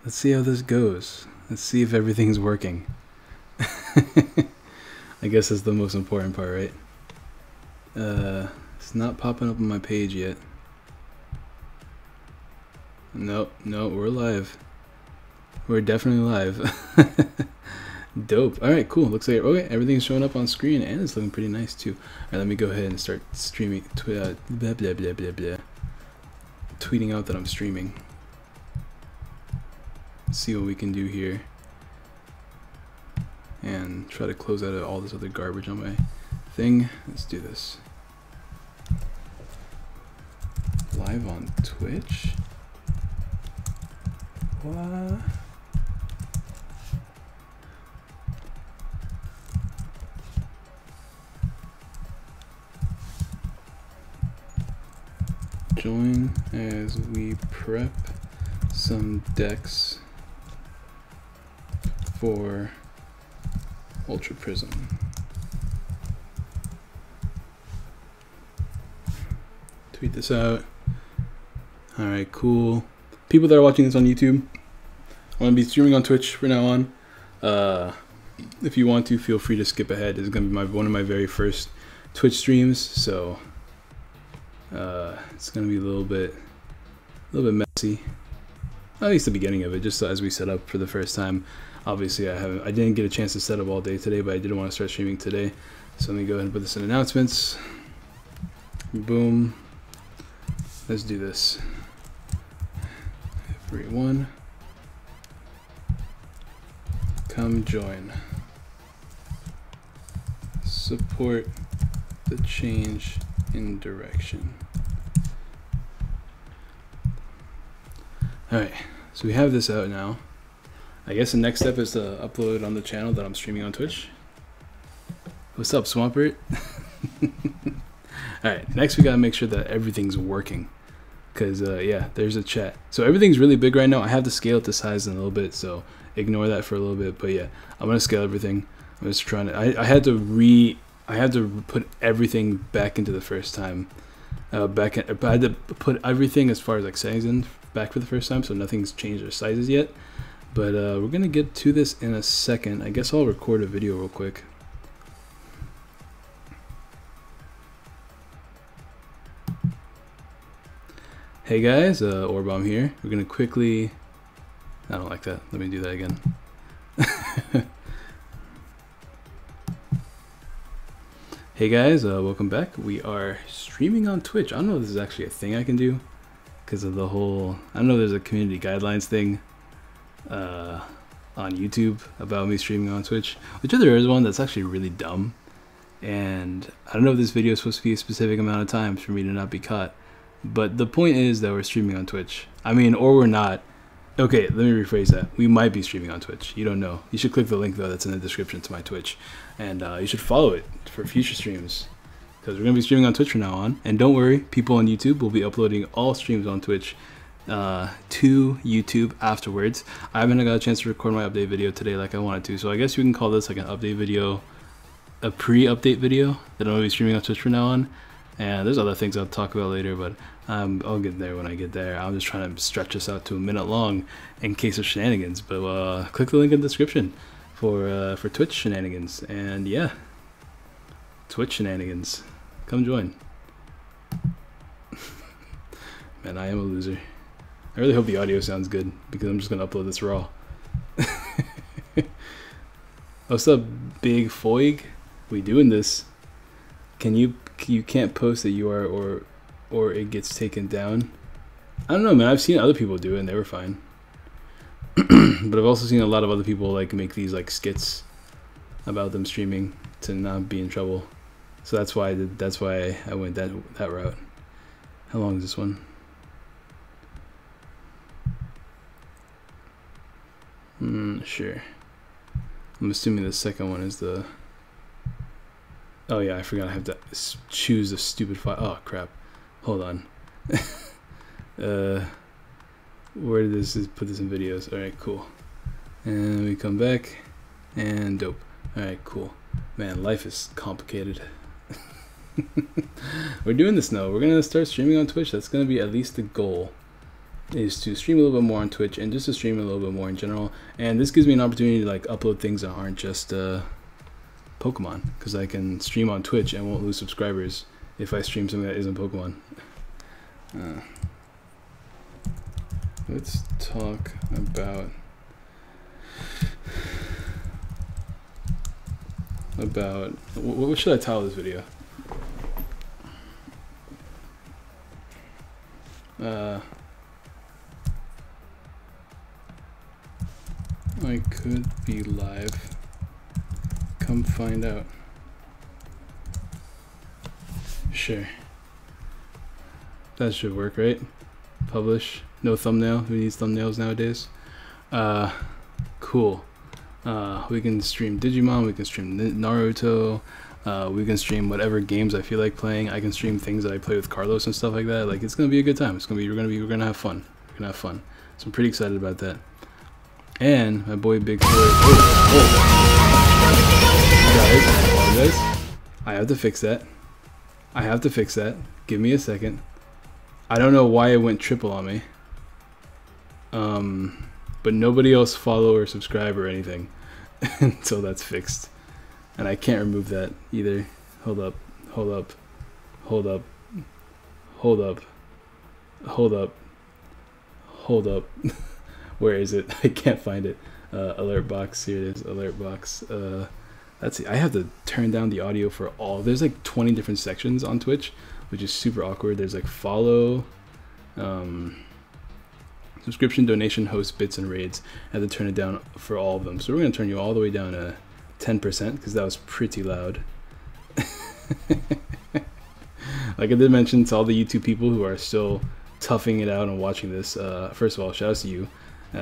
Let's see how this goes. Let's see if everything's working. I guess that's the most important part, right? It's not popping up on my page yet. Nope, no, we're live. We're definitely live. Dope. Alright, cool. Looks like okay, everything's showing up on screen and it's looking pretty nice too. Alright, let me go ahead and start streaming. Blah, blah, blah, blah, blah. Tweeting out that I'm streaming. See what we can do here. And try to close out all this other garbage on my thing. Let's do this. Live on Twitch? What? Join as we prep some decks for Ultra Prism. Tweet this out. Alright, cool. People that are watching this on YouTube, I'm going to be streaming on Twitch from now on. If you want to, feel free to skip ahead. This is going to be one of my very first Twitch streams, so it's going to be a little bit messy. At least the beginning of it, just as we set up for the first time. Obviously, I didn't get a chance to set up all day today, but I did want to start streaming today. So let me go ahead and put this in announcements. Boom. Let's do this. Everyone, come join. Support the change in direction. Alright, so we have this out now. I guess the next step is to upload it on the channel that I'm streaming on Twitch. What's up, Swampert? Alright, next we gotta make sure that everything's working. Because, yeah, there's a chat. So everything's really big right now. I have to scale it to size in a little bit, so ignore that for a little bit. But yeah, I'm gonna scale everything. I'm just trying to, I had to put everything back into the first time. I had to put everything as far as like settings in back for the first time, so nothing's changed their sizes yet. But we're gonna get to this in a second. I guess I'll record a video real quick. Hey guys, Aurabomb here. We're gonna quickly, I don't like that, let me do that again. Hey guys, welcome back. We are streaming on Twitch. I don't know if this is actually a thing I can do because of the whole, I don't know if there's a community guidelines thing on YouTube about me streaming on Twitch, which there is one that's actually really dumb, and I don't know if this video is supposed to be a specific amount of times for me to not be caught, but the point is that we're streaming on Twitch. I mean, or we're not. Okay, let me rephrase that. We might be streaming on Twitch. You don't know. You should click the link though that's in the description to my Twitch, and you should follow it for future streams, because we're going to be streaming on Twitch from now on. And don't worry, people on YouTube will be uploading all streams on Twitch to YouTube afterwards. I haven't got a chance to record my update video today like I wanted to, so I guess you can call this like an update video, a pre-update video that I'm going to be streaming on Twitch from now on. And there's other things I'll talk about later, but I'll get there when I get there. I'm just trying to stretch this out to a minute long in case of shenanigans. But click the link in the description for Twitch shenanigans. And yeah, Twitch shenanigans. Come join. Man, I am a loser. I really hope the audio sounds good because I'm just gonna upload this raw. What's up, Big Foig? We doing this? You can't post that you are or it gets taken down. I don't know, man. I've seen other people do it and they were fine. But I've also seen a lot of other people like make these like skits about them streaming to not be in trouble. So that's why I went that route. How long is this one? Sure. I'm assuming the second one is the. Oh yeah, I forgot I have to choose the stupid file. Oh crap. Hold on. Where did this put this in videos? Alright, cool. And we come back and dope. Alright, cool. Man, life is complicated. We're doing this now. We're gonna start streaming on Twitch. That's gonna be at least the goal. is to stream a little bit more on Twitch and just to stream a little bit more in general. And this gives me an opportunity to like upload things that aren't just Pokemon, because I can stream on Twitch and won't lose subscribers if I stream something that isn't Pokemon. Let's talk about what should I title this video? I could be live. Come find out. Sure. That should work, right? Publish. No thumbnail. Who needs thumbnails nowadays? Cool. We can stream Digimon. We can stream Naruto. We can stream whatever games I feel like playing. I can stream things that I play with Carlos and stuff like that. Like, it's gonna be a good time. We're gonna have fun. We're gonna have fun. So I'm pretty excited about that. And my boy Big Boy. Guys, I apologize. I have to fix that. Give me a second. I don't know why it went triple on me. But nobody else follow or subscribe or anything until that's fixed. And I can't remove that either. Hold up. Where is it? I can't find it. Alert box. Here it is. Alert box. Let's see. I have to turn down the audio for all. There's like 20 different sections on Twitch, which is super awkward. There's like follow, subscription, donation, host, bits, and raids. I have to turn it down for all of them. So we're going to turn you all the way down to 10% because that was pretty loud. Like I did mention to all the YouTube people who are still toughing it out and watching this, first of all, shout out to you.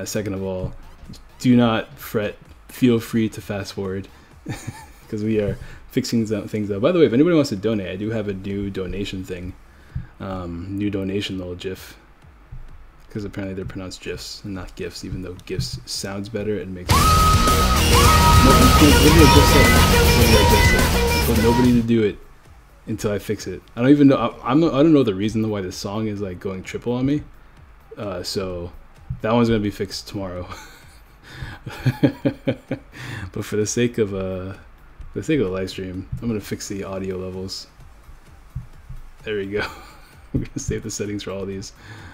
Second of all, do not fret. Feel free to fast forward because we are fixing things up. By the way, if anybody wants to donate, I do have a new donation thing. New donation little GIF. Because apparently they're pronounced GIFs and not GIFs, even though GIFs sounds better and makes sense. I told nobody to do it until I fix it. I don't even know. I don't know the reason why this song is like going triple on me. So that one's gonna be fixed tomorrow. But for the sake of the live stream, I'm gonna fix the audio levels. There we go. I'm gonna save the settings for all these.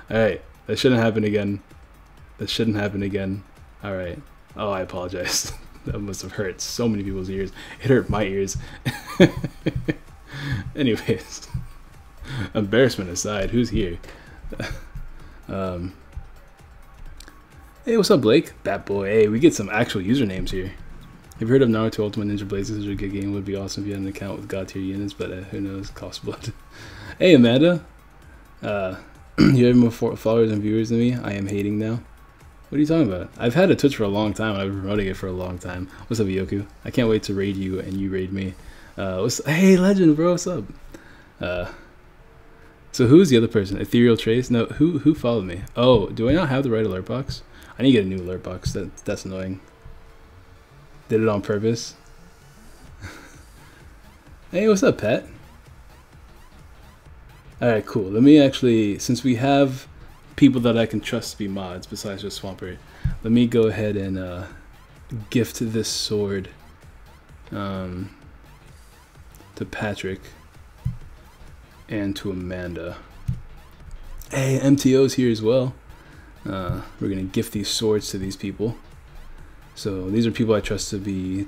All right. That shouldn't happen again. All right. Oh, I apologize. That must have hurt so many people's ears. It hurt my ears. Anyways, embarrassment aside, who's here? Hey, what's up, Blake? That boy. Hey, we get some actual usernames here. Have you heard of Naruto Ultimate Ninja Blazes? Such a good game. Would be awesome if you had an account with God tier units, but who knows? Cost blood. Hey, Amanda. You have more followers and viewers than me. I am hating now. What are you talking about? I've had a Twitch for a long time. I've been promoting it for a long time. What's up, Yoku? I can't wait to raid you and you raid me. Hey, Legend, bro. What's up? So who's the other person? Ethereal Trace? No, who followed me? Oh, do I not have the right alert box? I need to get a new alert box. That's annoying. Did it on purpose. Hey, what's up, Pat? Alright, cool. Let me actually, since we have people that I can trust to be mods besides just Swampert, let me go ahead and gift this sword to Patrick and to Amanda. Hey, MTO's here as well. We're gonna gift these swords to these people. So these are people I trust to be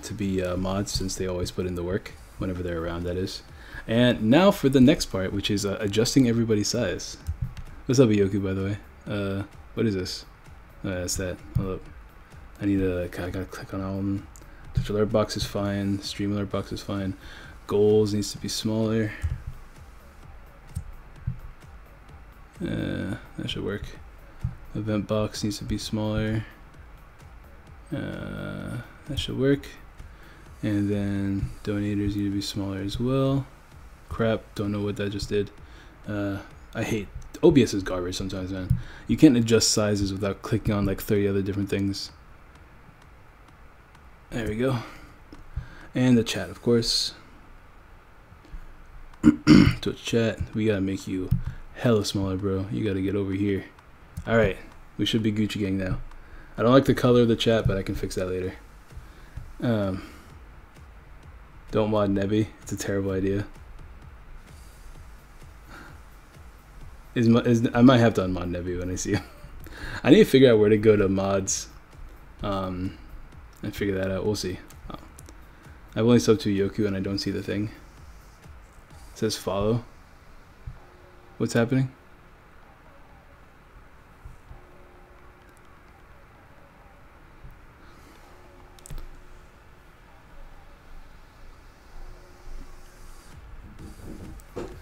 mods, since they always put in the work whenever they're around, that is. And now for the next part, which is adjusting everybody's size. What's up, Yoku, by the way? What is this? That's that. Hold up. I gotta click on all of them. Twitch alert box is fine. Stream alert box is fine. Goals needs to be smaller. That should work. Event box needs to be smaller. That should work. And then donators need to be smaller as well. Crap, don't know what that just did. I hate OBS is garbage sometimes, man. You can't adjust sizes without clicking on like 30 other different things. There we go. And the chat, of course. Twitch chat, we gotta make you hella smaller, bro. You gotta get over here. Alright, we should be Gucci gang now. I don't like the color of the chat, but I can fix that later. Don't mod Nebby. It's a terrible idea. I might have to unmod Nebby when I see him. I need to figure out where to go to mods and figure that out. We'll see. I've only subbed to Yoku and I don't see the thing. It says follow. What's happening?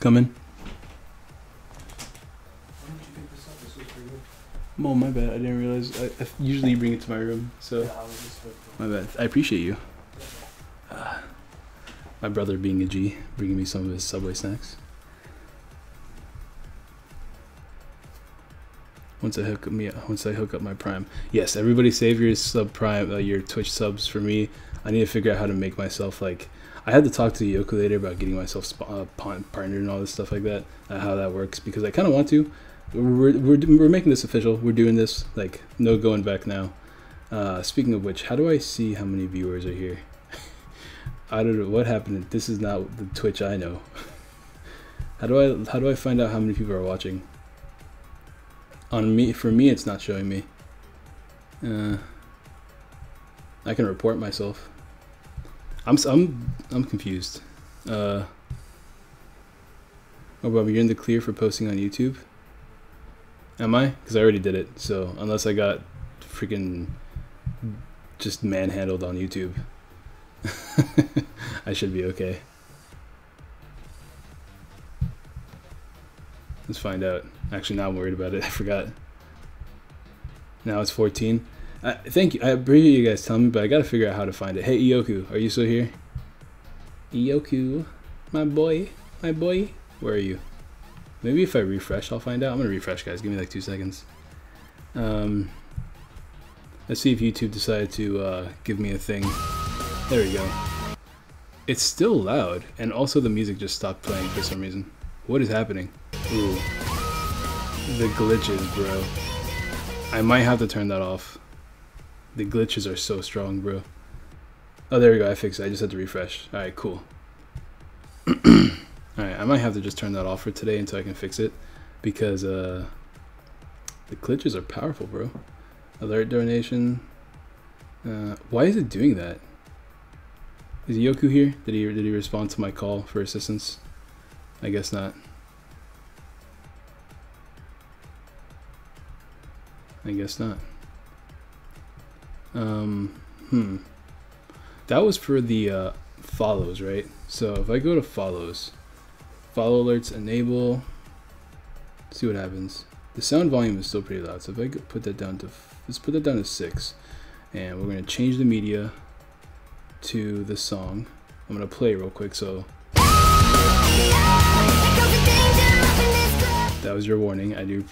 Come in. Oh, my bad. I didn't realize. I usually bring it to my room, so my bad. I appreciate you. My brother being a G, bringing me some of his Subway snacks. Once I hook up my Prime. Yes, everybody save your sub Prime, your Twitch subs for me. I need to figure out how to make myself like. I had to talk to Yoku later about getting myself partnered and all this stuff like that, how that works, because I kind of want to. We're making this official. We're doing this, like, no going back now. Speaking of which, how do I see how many viewers are here? I don't know what happened. This is not the Twitch I know. How do I find out how many people are watching? On me, for me, it's not showing me. I can report myself. I'm confused. Oh, Bob, you're in the clear for posting on YouTube? Am I? Because I already did it. So unless I got freaking just manhandled on YouTube, I should be okay. Let's find out. Actually, now I'm worried about it. I forgot. Now it's 14. Thank you. I appreciate you guys telling me, but I gotta figure out how to find it. Hey, Ioku, are you still here? Ioku, my boy, my boy. Where are you? Maybe if I refresh, I'll find out. I'm gonna refresh, guys. Give me like 2 seconds. Let's see if YouTube decided to give me a thing. There we go. It's still loud, and also the music just stopped playing for some reason. What is happening? Ooh, the glitches, bro. I might have to turn that off. The glitches are so strong, bro. Oh, there we go. I fixed it. I just had to refresh. All right, cool. Alright, I might have to just turn that off for today until I can fix it, because the glitches are powerful, bro. Alert donation. Why is it doing that? Is Yoku here? Did he respond to my call for assistance? I guess not. I guess not. That was for the follows, right? So if I go to follows, follow alerts enable, see what happens. The sound volume is still pretty loud, so if I put that down to, let's put that down to 6, and we're going to change the media to the song. I'm going to play real quick, so that was your warning. I do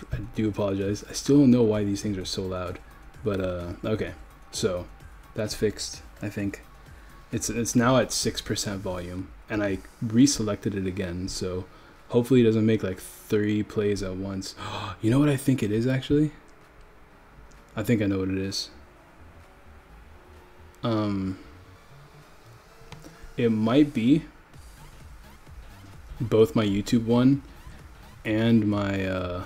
apologize. I still don't know why these things are so loud, but okay, so that's fixed. I think it's now at 6% volume, and I reselected it again, so hopefully it doesn't make like 3 plays at once. You know what I think it is, actually? I think I know what it is. It might be both my YouTube one and my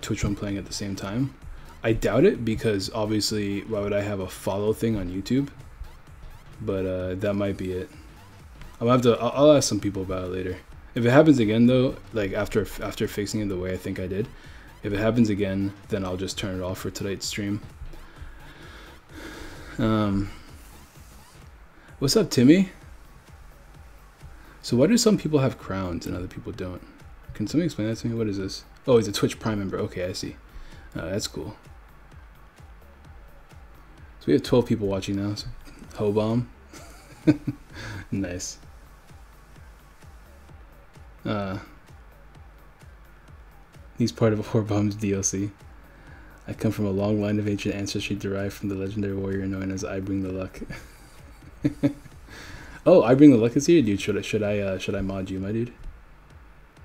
Twitch one playing at the same time. I doubt it, because obviously why would I have a follow thing on YouTube? But that might be it. I'll ask some people about it later. If it happens again though, like after fixing it the way I think I did, if it happens again, then I'll just turn it off for tonight's stream. What's up, Timmy? So why do some people have crowns and other people don't? Can somebody explain that to me? What is this? Oh, he's a Twitch Prime member. Okay, I see. That's cool. So we have 12 people watching now. So ho bomb. Nice. He's part of Aurabomb's DLC. I come from a long line of ancient ancestry derived from the legendary warrior known as I Bring the Luck. Oh, I Bring the Luck is here, dude. Should I mod you, my dude?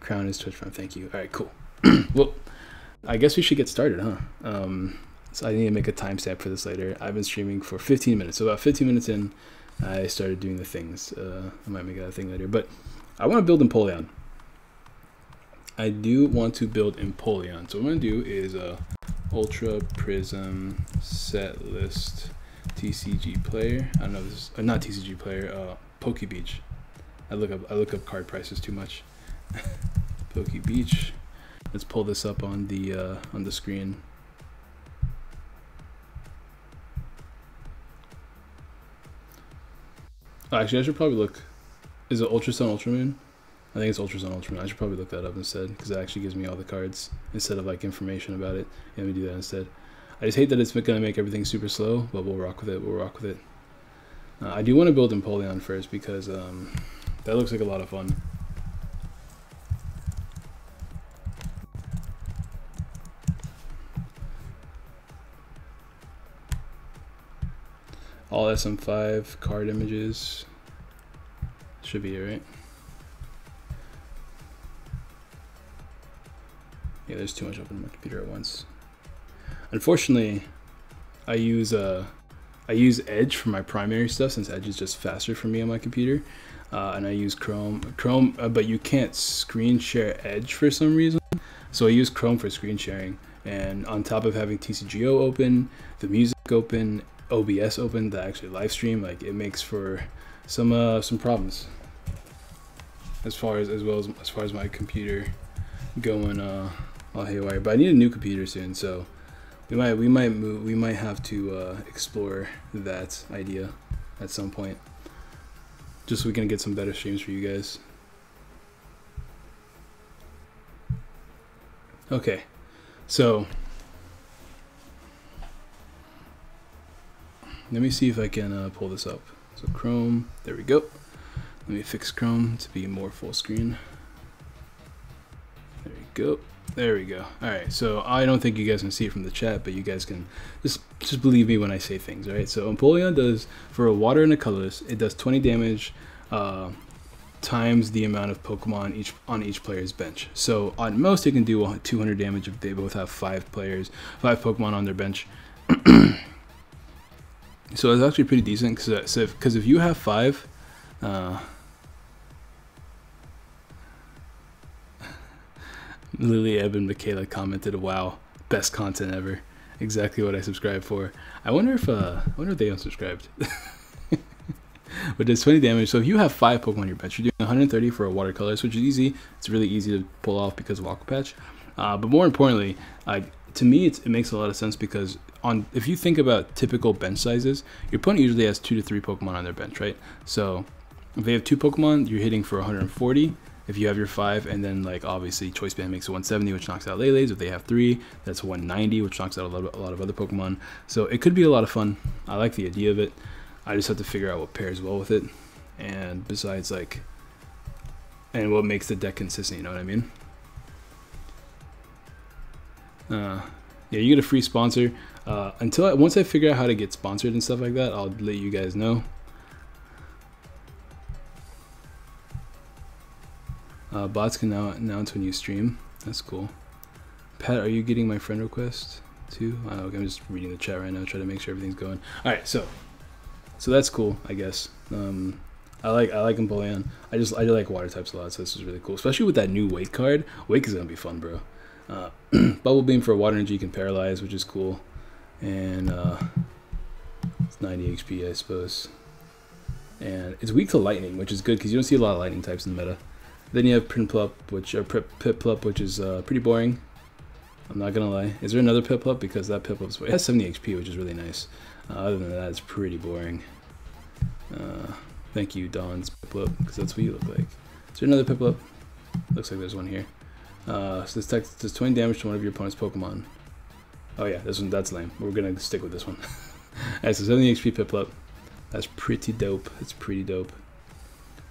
Crown is Twitch Prime. Thank you. All right, cool. Well, I guess we should get started, huh? So I need to make a timestamp for this later. I've been streaming for 15 minutes. So about 15 minutes in, I started doing the things. I might make that a thing later. But I want to build Empoleon. I do want to build Empoleon. So what I'm going to do is Ultra Prism Set List TCG Player. I don't know if this is not TCG Player. Poke Beach. I look up card prices too much. Poke Beach. Let's pull this up on the screen. Oh, actually, I should probably look. Is it Ultra Sun, Ultra Moon? I think it's Ultra Sun, Ultra Moon. I should probably look that up instead, because it actually gives me all the cards instead of like information about it. Yeah, let me do that instead. I just hate that it's gonna make everything super slow, but we'll rock with it. We'll rock with it. I do want to build Empoleon first because that looks like a lot of fun. All SM5 card images should be it, right? Yeah, there's too much open on my computer at once. Unfortunately, I use Edge for my primary stuff since Edge is just faster for me on my computer, and I use Chrome, but you can't screen share Edge for some reason. So I use Chrome for screen sharing, and on top of having TCGO open, the music open, OBS open, the actually live stream, like it makes for some problems as far as my computer going all haywire. But I need a new computer soon, so we might have to explore that idea at some point, just so we can get some better streams for you guys. Okay, so let me see if I can pull this up. So Chrome, there we go. Let me fix Chrome to be more full screen. There we go. There we go. All right, so I don't think you guys can see it from the chat, but you guys can just believe me when I say things, all right? So Empoleon does, for a water and a colorless, it does 20 damage times the amount of Pokemon on each player's bench. So on most, it can do 200 damage if they both have 5 Pokemon on their bench. So it's actually pretty decent, because if you have 5, Lily, Evan, Michaela commented, "Wow, best content ever." Exactly what I subscribed for. I wonder if they unsubscribed. But there's 20 damage. So if you have 5 Pokemon on your bench, you're doing 130 for a watercolor, which is easy. It's really easy to pull off because of Aqua Patch. But more importantly, to me, it makes a lot of sense because if you think about typical bench sizes, your opponent usually has 2 to 3 Pokemon on their bench, right? So if they have 2 Pokemon, you're hitting for 140. If you have your 5, and then like obviously Choice Band makes it 170, which knocks out Lele's. If they have 3, that's 190, which knocks out a lot of other Pokemon. So it could be a lot of fun. I like the idea of it. I just have to figure out what pairs well with it, and besides and what makes the deck consistent. You know what I mean? Yeah, you get a free sponsor. Once I figure out how to get sponsored and stuff like that, I'll let you guys know. Bots can now announce when you stream. That's cool. Pat, are you getting my friend request too? Okay, I'm just reading the chat right now, trying to make sure everything's going. All right, so that's cool, I guess. I like Empoleon. I do like water types a lot, so this is really cool, especially with that new Wake card. Wake is gonna be fun, bro. Bubble Beam for water energy can paralyze, which is cool, and it's 90 HP, I suppose. And it's weak to lightning, which is good because you don't see a lot of lightning types in the meta. Then you have Prinplup, Piplup, which is pretty boring. I'm not gonna lie. Is there another Piplup? Because that Piplup has 70 HP, which is really nice. Other than that, it's pretty boring. Thank you, Dawn's Piplup, because that's what you look like. Is there another Piplup? Looks like there's one here. So this text does 20 damage to one of your opponent's Pokemon. Oh yeah, that's lame. We're gonna stick with this one. Alright, so 70 HP Piplup. That's pretty dope. It's pretty dope.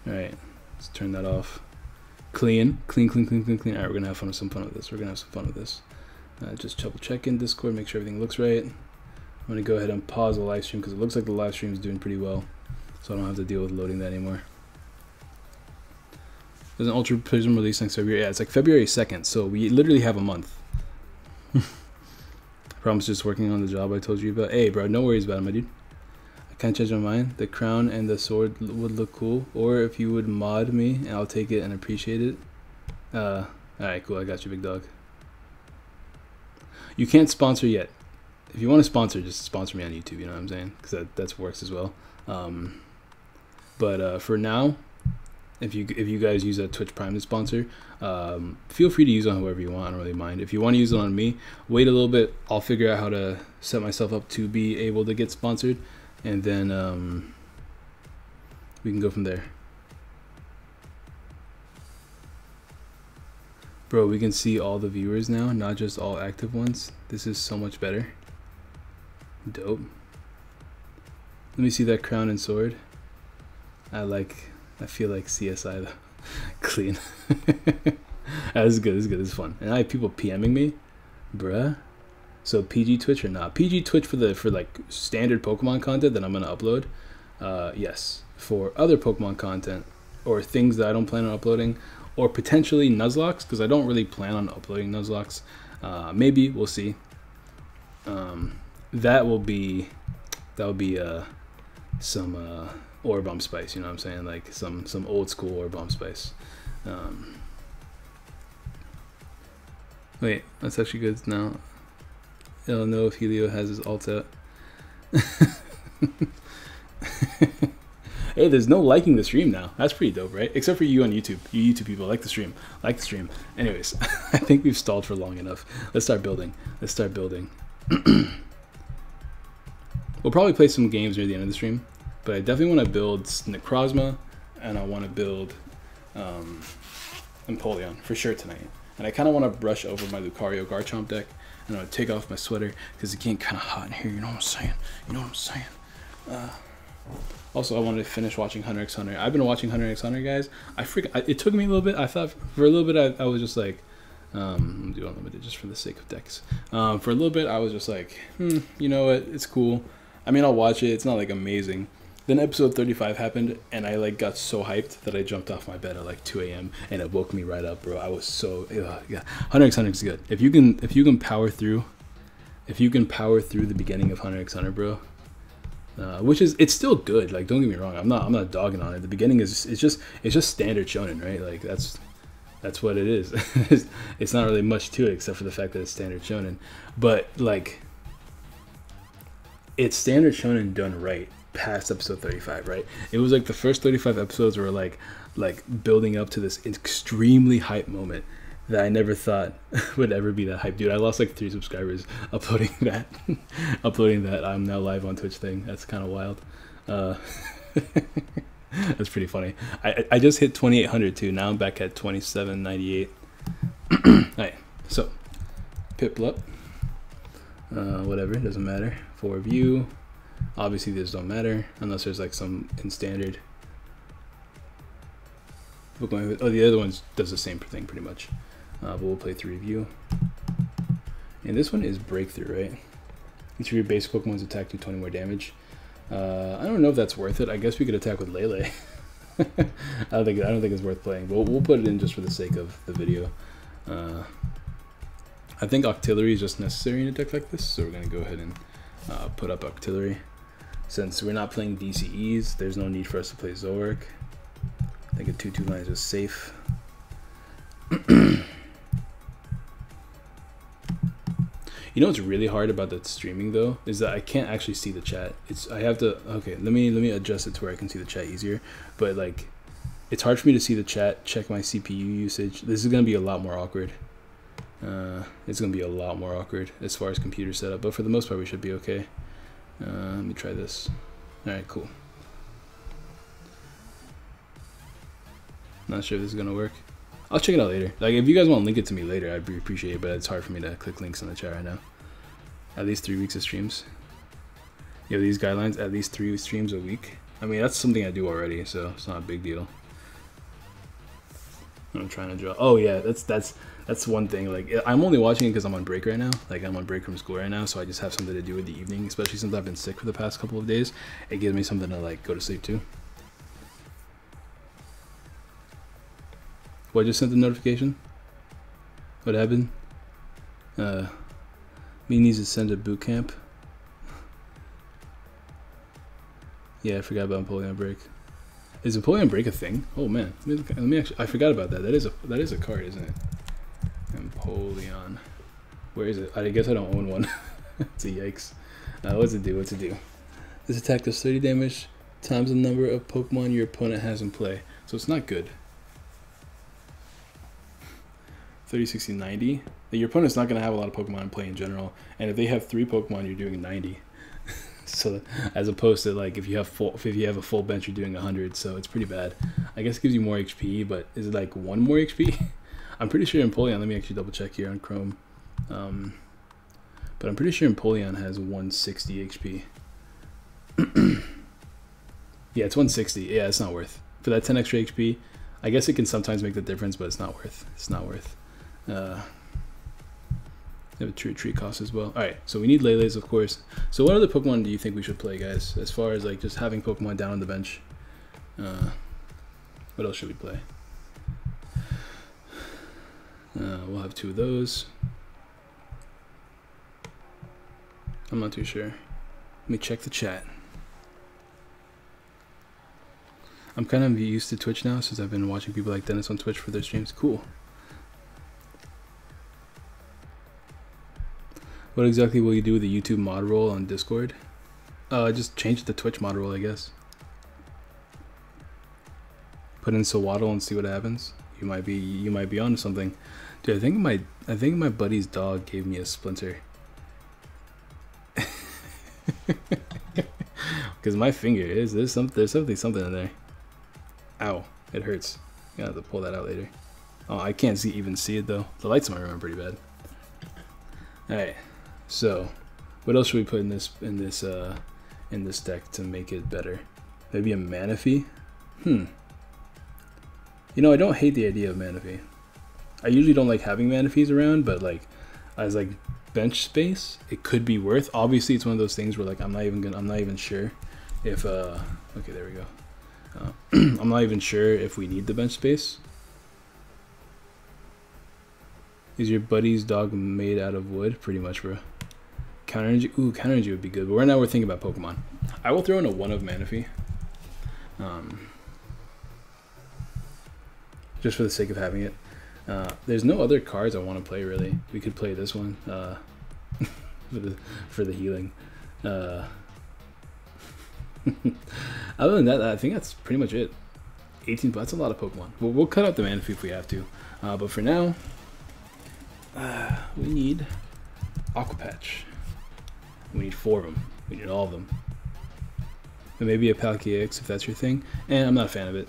Alright, let's turn that off. Clean. Alright, we're gonna have some fun with this. Just double check in Discord, make sure everything looks right. I'm gonna go ahead and pause the live stream because it looks like the live stream is doing pretty well, so I don't have to deal with loading that anymore. There's an Ultra Prism release next February. Yeah, it's like February 2nd, so we literally have a month. Promise just working on the job I told you about. Hey, bro, no worries about it, my dude. I can't change my mind. The crown and the sword would look cool. Or if you would mod me, I'll take it and appreciate it. Alright, cool. I got you, big dog. You can't sponsor yet. If you want to sponsor, just sponsor me on YouTube, you know what I'm saying? Because that works as well. But for now, if you guys use a Twitch Prime to sponsor, feel free to use it on whoever you want. I don't really mind. If you want to use it on me, wait a little bit. I'll figure out how to set myself up to be able to get sponsored, and then we can go from there. Bro, we can see all the viewers now, not just all active ones. This is so much better. Dope. Let me see that crown and sword. I feel like CSI though. Clean. This is good, this is good, this is fun. And I have people PMing me. Bruh. So PG Twitch or not? PG Twitch for like standard Pokemon content that I'm gonna upload. Yes. For other Pokemon content or things that I don't plan on uploading, or potentially Nuzlocke, because I don't really plan on uploading Nuzlocke. Maybe, we'll see. That will be some Orabomb spice, you know what I'm saying? Like some old school Orabomb spice. Wait, that's actually good now. I'll know if Helio has his alt out. Hey, there's no liking the stream now. That's pretty dope, right? Except for you on YouTube. You YouTube people, like the stream. Like the stream. Anyways, I think we've stalled for long enough. Let's start building. Let's start building. We'll probably play some games near the end of the stream, but I definitely want to build Necrozma, and I want to build Empoleon for sure tonight. And I kind of want to brush over my Lucario Garchomp deck, and I want to take off my sweater because it's getting kind of hot in here. You know what I'm saying? You know what I'm saying? Also, I wanted to finish watching Hunter x Hunter. I've been watching Hunter x Hunter, guys. It took me a little bit. I thought for a little bit I was just like, I'm doing unlimited just for the sake of decks. For a little bit I was just like, you know what? It's cool. I mean, I'll watch it. It's not like amazing. Then episode 35 happened, and I like got so hyped that I jumped off my bed at like 2 a.m. and it woke me right up, bro. I was so yeah. Hunter x Hunter is good. If you can power through, the beginning of Hunter x Hunter, bro. Which is, it's still good. Like, don't get me wrong. I'm not dogging on it. The beginning is it's just standard shonen, right? Like that's what it is. It's not really much to it except for the fact that it's standard shonen. But like, it's standard shonen done right past episode 35, right? It was like the first 35 episodes were like building up to this extremely hype moment that I never thought would ever be that hype. Dude, I lost like 3 subscribers uploading that I'm now live on Twitch thing. That's kind of wild. That's pretty funny. I just hit 2800 too. Now I'm back at 2798. Alright, so Piplup, whatever, doesn't matter. For view, obviously this don't matter unless there's like some in standard. Oh, the other one does the same thing pretty much. But we'll play 3 review. And this one is breakthrough, right? Each of your basic Pokemon's attack do 20 more damage. I don't know if that's worth it. I guess we could attack with Lele. I don't think it's worth playing, but we'll put it in just for the sake of the video. I think Octillery is just necessary in a deck like this, so we're gonna go ahead and put up Octillery. Since we're not playing DCEs, there's no need for us to play Zoroark. I think a 2/2 line is just safe. You know what's really hard about the streaming though is that I can't actually see the chat. Okay, let me adjust it to where I can see the chat easier. But like, it's hard for me to see the chat, check my CPU usage. This is gonna be a lot more awkward. It's gonna be a lot more awkward as far as computer setup, but for the most part we should be okay. Let me try this. Alright, cool. Not sure if this is gonna work. I'll check it out later. Like, if you guys want to link it to me later, I'd appreciate it, but it's hard for me to click links in the chat right now. At least 3 weeks of streams. You have these guidelines, at least 3 streams a week. I mean, that's something I do already, so it's not a big deal. I'm trying to draw. Oh yeah, that's one thing. Like, I'm only watching it because I'm on break right now. Like, I'm on break from school right now, so I just have something to do in the evening, especially since I've been sick for the past couple of days. It gives me something to like go to sleep to. What, just sent the notification? What happened? Me needs to send a boot camp. Yeah, I forgot about Empoleon Break. Is Empoleon Break a thing? Oh man, let me actually. I forgot about that. That is a card, isn't it? Empoleon. Where is it? I guess I don't own one. It's a yikes. What's it do? What's it do? This attack does 30 damage times the number of Pokemon your opponent has in play. So it's not good. 30, 60, 90. Your opponent's not going to have a lot of Pokemon in play in general. And if they have 3 Pokemon, you're doing 90. So as opposed to like if you have a full bench, you're doing 100. So it's pretty bad. I guess it gives you more HP, but is it like 1 more HP? I'm pretty sure Empoleon, let me actually double check here on Chrome. But I'm pretty sure Empoleon has 160 HP. Yeah, it's 160. Yeah, it's not worth. For that 10 extra HP, I guess it can sometimes make the difference, but it's not worth. It's not worth. They have a true tree cost as well. Alright, so we need Lele's, of course. So what other Pokemon do you think we should play, guys? As far as like just having Pokemon down on the bench. What else should we play? We'll have 2 of those. I'm not too sure. Let me check the chat. I'm kind of used to Twitch now since I've been watching people like Dennis on Twitch for their streams. Cool. What exactly will you do with the YouTube mod role on Discord? Just change the Twitch mod role, I guess. Put in Sawaddle and see what happens. You might be onto something. Dude, I think my buddy's dog gave me a splinter. Because my finger there's something in there. Ow, it hurts. You gotta have to pull that out later. Oh, I can't even see it though. The lights in my room are pretty bad. Alright, so what else should we put in this deck to make it better? Maybe a Manaphy? You know, I don't hate the idea of Manaphy. I usually don't like having Manaphys around, but like as like bench space, it could be worth. Obviously, it's one of those things where like I'm not even sure if okay, there we go. I'm not even sure if we need the bench space. Is your buddy's dog made out of wood? Pretty much, bro. Counter energy. Ooh, counter energy would be good. But right now we're thinking about Pokemon. I will throw in a 1 of Manaphy. Just for the sake of having it. There's no other cards I want to play really. We could play this one for the healing. Other than that, I think that's pretty much it. 18, but that's a lot of Pokemon. We'll cut out the Manaphy if we have to. But for now, we need Aqua Patch. We need 4 of them. We need all of them. And maybe a Palkia if that's your thing. And I'm not a fan of it.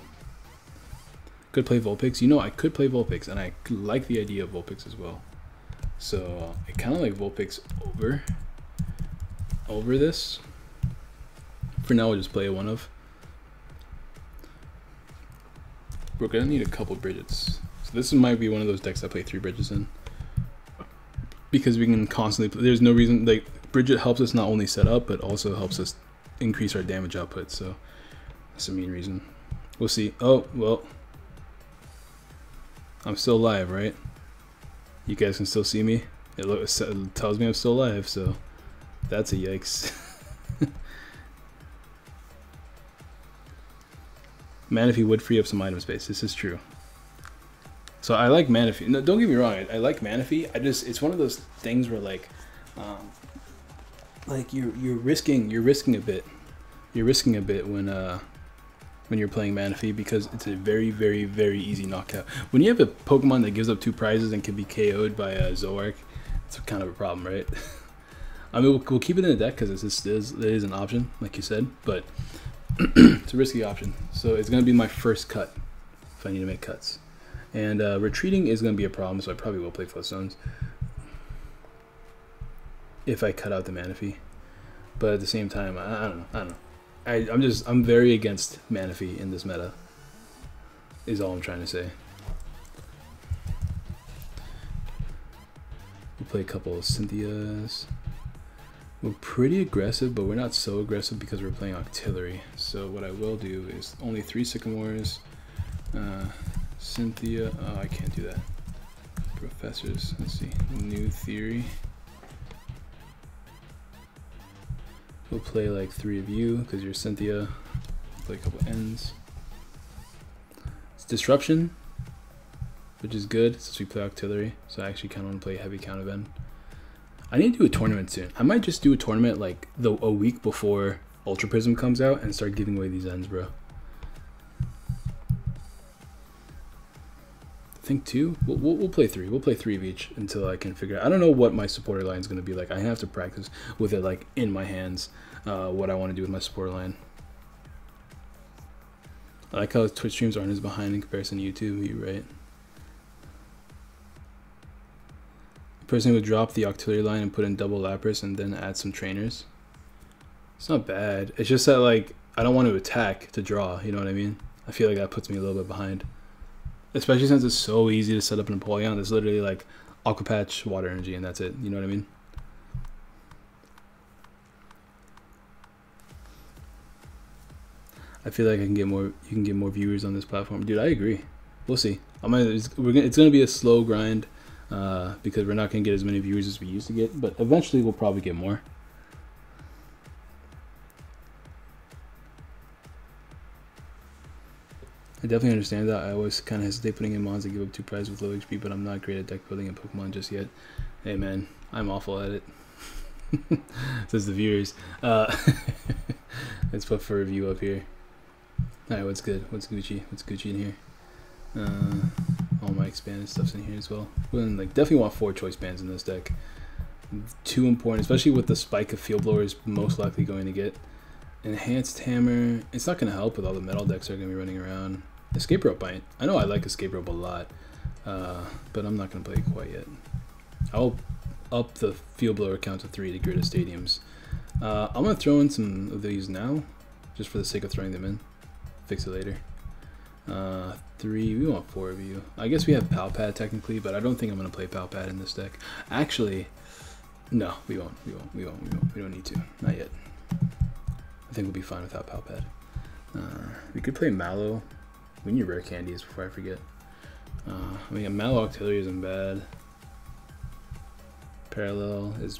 Could play Vulpix. You know, I could play Vulpix, and I like the idea of Vulpix as well. So I kind of like Vulpix over this. For now, we'll just play a 1 of. We're gonna need a couple Bridgets. So this might be one of those decks I play 3 Bridgets in, because we can constantly play. There's no reason, like, Bridget helps us not only set up, but also helps us increase our damage output. So that's the main reason. We'll see. Oh well, I'm still alive, right? You guys can still see me. It tells me I'm still alive, so that's a yikes. Manaphy would free up some item space. This is true. So I like Manaphy. No, don't get me wrong. I like Manaphy. It's one of those things where like you're risking a bit. You're risking a bit when you're playing Manaphy, because it's a very, very, very easy knockout. When you have a Pokemon that gives up 2 prizes and can be KO'd by a Zoroark, it's kind of a problem, right? I mean, we'll keep it in the deck because it is an option, like you said, but it's a risky option. So it's going to be my first cut if I need to make cuts. And retreating is going to be a problem, so I probably will play Floodstones if I cut out the Manaphy. But at the same time, I don't know. I'm very against Manaphy in this meta, is all I'm trying to say. We'll play a couple of Cynthias. We're pretty aggressive, but we're not so aggressive because we're playing Octillery. So what I will do is only 3 Sycamores, Cynthia. Oh, I can't do that. Professors. Let's see. New theory. We'll play like 3 of you because you're Cynthia. Play a couple ends. It's disruption, which is good since we play auxiliary. So I actually kind of want to play heavy counter then. I need to do a tournament soon. I might just do a tournament like a week before Ultra Prism comes out and start giving away these ends, bro. I think 2. We'll play 3. We'll play 3 of each until I can figure out. I don't know what my supporter line is going to be like. I have to practice with it like in my hands, what I want to do with my supporter line. I like how Twitch streams aren't as behind in comparison to YouTube. You're right. The person would drop the auxiliary line and put in double Lapras and then add some trainers. It's not bad. It's just that like I don't want to attack to draw. You know what I mean? I feel like that puts me a little bit behind. Especially since it's so easy to set up an Empoleon. It's literally like Aqua Patch, Water Energy, and that's it. You know what I mean? I feel like I can get more. You can get more viewers on this platform, dude. I agree. We'll see. It's gonna be a slow grind because we're not gonna get as many viewers as we used to get, but eventually we'll probably get more. I definitely understand that. I always kind of hesitate putting in mons that give up 2 prizes with low HP, but I'm not great at deck building and Pokemon just yet. Hey man, I'm awful at it. Says the viewers. Let's put for review up here. Alright, what's good? What's Gucci? What's Gucci in here? All my expanded stuff's in here as well. Like, definitely want 4 choice bands in this deck. 2 important, especially with the spike of field blowers most likely going to get. Enhanced Hammer. It's not going to help with all the metal decks that are going to be running around. Escape Rope Bite. I know I like Escape Rope a lot, but I'm not going to play it quite yet. I'll up the field blower count to 3 to grid of stadiums. I'm going to throw in some of these now, just for the sake of throwing them in. Fix it later. 3, we want 4 of you. I guess we have Palpad technically, but I don't think I'm going to play Palpad in this deck. Actually, no, we won't. We don't need to. Not yet. I think we'll be fine without Palpad. We could play Mallow. We need rare candies before I forget. I mean, a Mallow Octillery isn't bad. Parallel is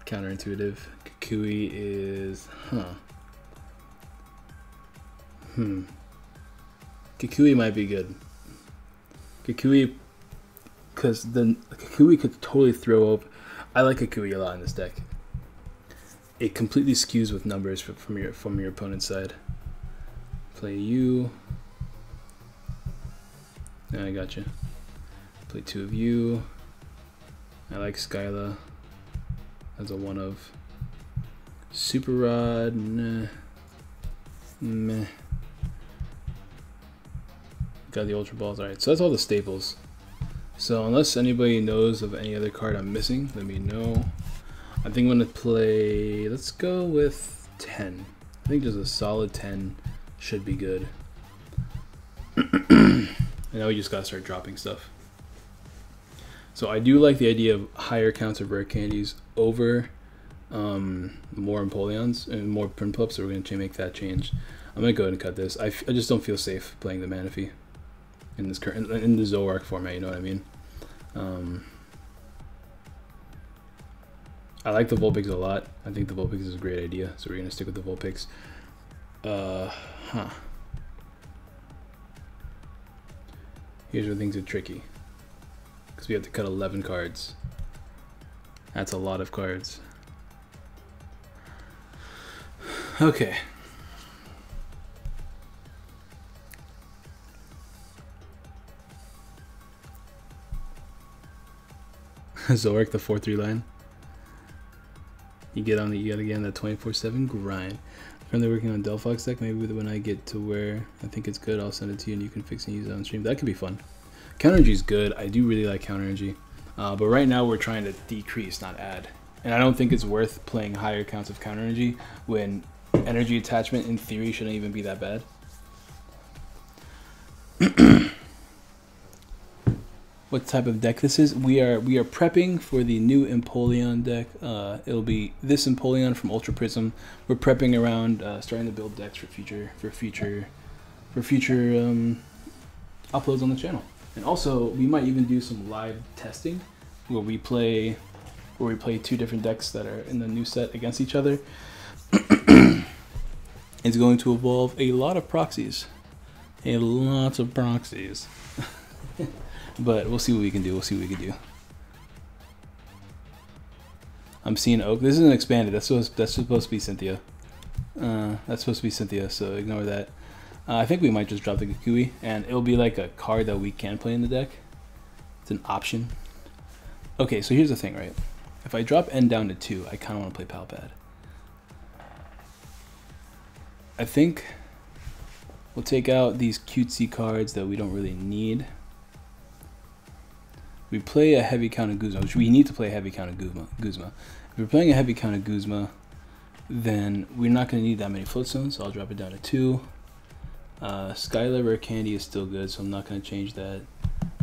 counterintuitive. Kukui is... Kukui might be good. Kukui... Because the Kukui could totally throw up... I like Kukui a lot in this deck. It completely skews with numbers from your opponent's side. Play you. Yeah, I got you. Play 2 of you. I like Skyla. That's a 1 of. Super Rod. Nah. Meh. Got the Ultra Balls. Alright, so that's all the staples. So unless anybody knows of any other card I'm missing, let me know. I think I'm going to play, let's go with 10. I think just a solid 10 should be good. And now we just got to start dropping stuff. So I do like the idea of higher counts of rare candies over more Empoleons and more Prinplups, so we're going to make that change. I'm going to go ahead and cut this. I just don't feel safe playing the Manaphy in this current, in the Zoroark format, you know what I mean? I like the Vulpix a lot. I think the Vulpix is a great idea, so we're going to stick with the Vulpix. Here's where things are tricky, because we have to cut 11 cards. That's a lot of cards. Okay. Zoroark, the 4-3 line. You get on that 24/7 grind. Currently working on Delphox deck. Maybe when I get to where I think it's good, I'll send it to you and you can fix and use it on stream. That could be fun. Counter Energy is good. I do really like Counter Energy. But right now we're trying to decrease, not add. And I don't think it's worth playing higher counts of Counter Energy when energy attachment in theory shouldn't even be that bad. What type of deck this is? We are prepping for the new Empoleon deck. It'll be this Empoleon from Ultra Prism. We're prepping around starting to build decks for future uploads on the channel. And also, we might even do some live testing where we play two different decks that are in the new set against each other. It's going to involve a lot of proxies. A lot of proxies. But we'll see what we can do. We'll see what we can do. I'm seeing Oak. This isn't expanded. That's supposed to be Cynthia. That's supposed to be Cynthia, so ignore that. I think we might just drop the Kukui, and it'll be like a card that we can play in the deck. It's an option. Okay, so here's the thing, right? If I drop N down to 2, I kind of want to play Palpad. I think we'll take out these cutesy cards that we don't really need. We play a heavy count of Guzma, which we need to play a heavy count of Guzma. If we're playing a heavy count of Guzma, then we're not going to need that many float stones, so I'll drop it down to 2. Skylar Rare Candy is still good, so I'm not going to change that.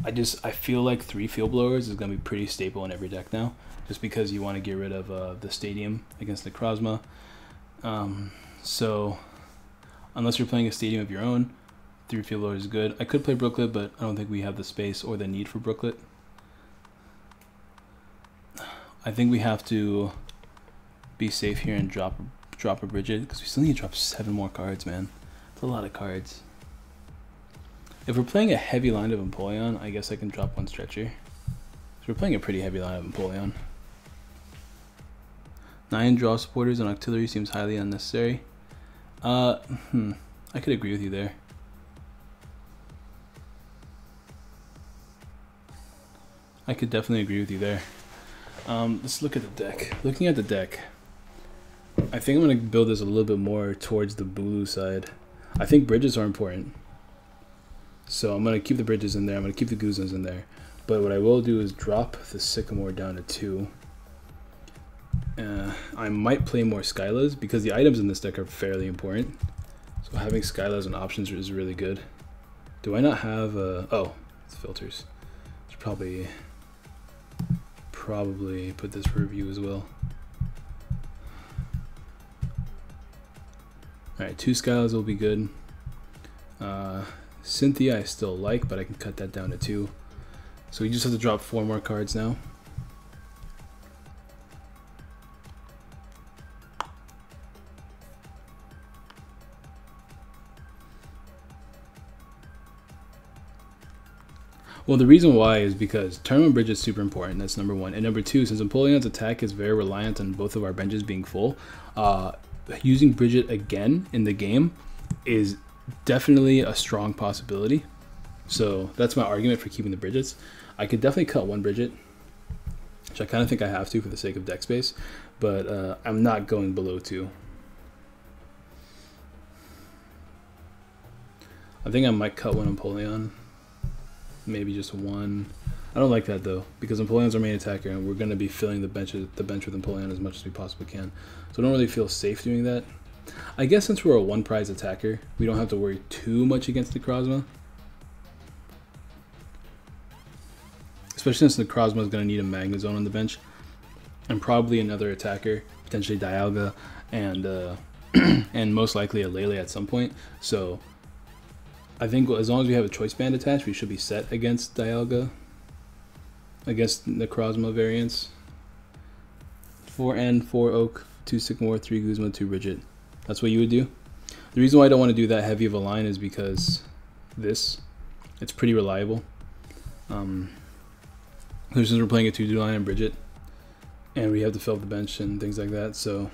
I feel like 3 Field Blowers is going to be pretty staple in every deck now, just because you want to get rid of the Stadium against Necrozma. So unless you're playing a Stadium of your own, 3 Field Blowers is good. I could play Brooklet, but I don't think we have the space or the need for Brooklet. I think we have to be safe here and drop a Bridget, because we still need to drop 7 more cards, man. That's a lot of cards. If we're playing a heavy line of Empoleon, I guess I can drop 1 Stretcher. So we're playing a pretty heavy line of Empoleon. 9 draw supporters on Octillery seems highly unnecessary. I could agree with you there. I could definitely agree with you there. Let's look at the deck. Looking at the deck, I think I'm going to build this a little bit more towards the blue side. I think bridges are important. So I'm going to keep the bridges in there. I'm going to keep the Guzmas in there. But what I will do is drop the Sycamore down to 2. I might play more Skylas because the items in this deck are fairly important. So having Skylas and options is really good. Do I not have oh, it's filters. Should probably put this for review as well. Alright, 2 Skylas will be good. Cynthia I still like, but I can cut that down to 2. So we just have to drop 4 more cards now. Well, the reason why is because Tournament Bridge is super important. That's number 1. And number 2, since Empoleon's attack is very reliant on both of our benches being full, using Bridget again in the game is definitely a strong possibility. So that's my argument for keeping the Bridgets. I could definitely cut 1 Bridget, which I kind of think I have to for the sake of deck space, but I'm not going below 2. I think I might cut 1 Empoleon. Maybe just 1. I don't like that though, because Empoleon's our main attacker and we're going to be filling the bench with Empoleon as much as we possibly can. So I don't really feel safe doing that. I guess since we're a 1 prize attacker, we don't have to worry too much against Necrozma. Especially since Necrozma is going to need a Magnezone on the bench. And probably another attacker, potentially Dialga, and and most likely a Lele at some point. So I think as long as we have a Choice Band attached, we should be set against Dialga, against Necrozma variants. 4 N, 4 Oak, 2 Sycamore, 3 Guzma, 2 Bridget. That's what you would do. The reason why I don't want to do that heavy of a line is because it's pretty reliable. Since we're playing a 2-2 line in Bridget, and we have to fill up the bench and things like that, so.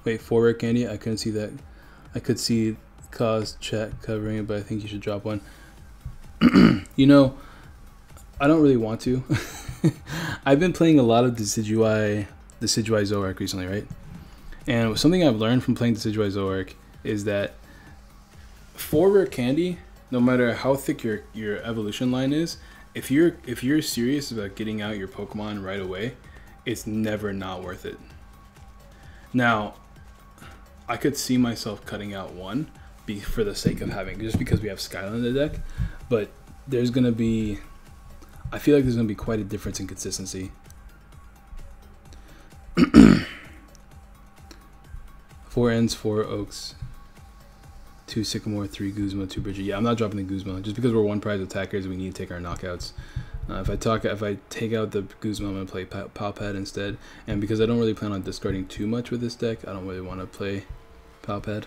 Wait, 4 Rare Candy? I couldn't see that. I could see cause chat covering it, but I think you should drop 1. You know, I don't really want to. I've been playing a lot of Decidueye Zoroark recently, right? And something I've learned from playing Decidueye Zoroark is that 4 Rare Candy, no matter how thick your evolution line is, if you're serious about getting out your Pokemon right away, it's never not worth it. Now, I could see myself cutting out 1 for the sake of having, just because we have Skyline in the deck, but there's gonna be, I feel like there's gonna be quite a difference in consistency. 4 Ns, 4 Oaks, 2 Sycamore, 3 Guzma, 2 Bridget. Yeah, I'm not dropping the Guzma just because we're 1 prize attackers. We need to take our knockouts. If I take out the Guzma, I'm gonna play Palpad instead. And because I don't really plan on discarding too much with this deck, I don't really want to play Palpad.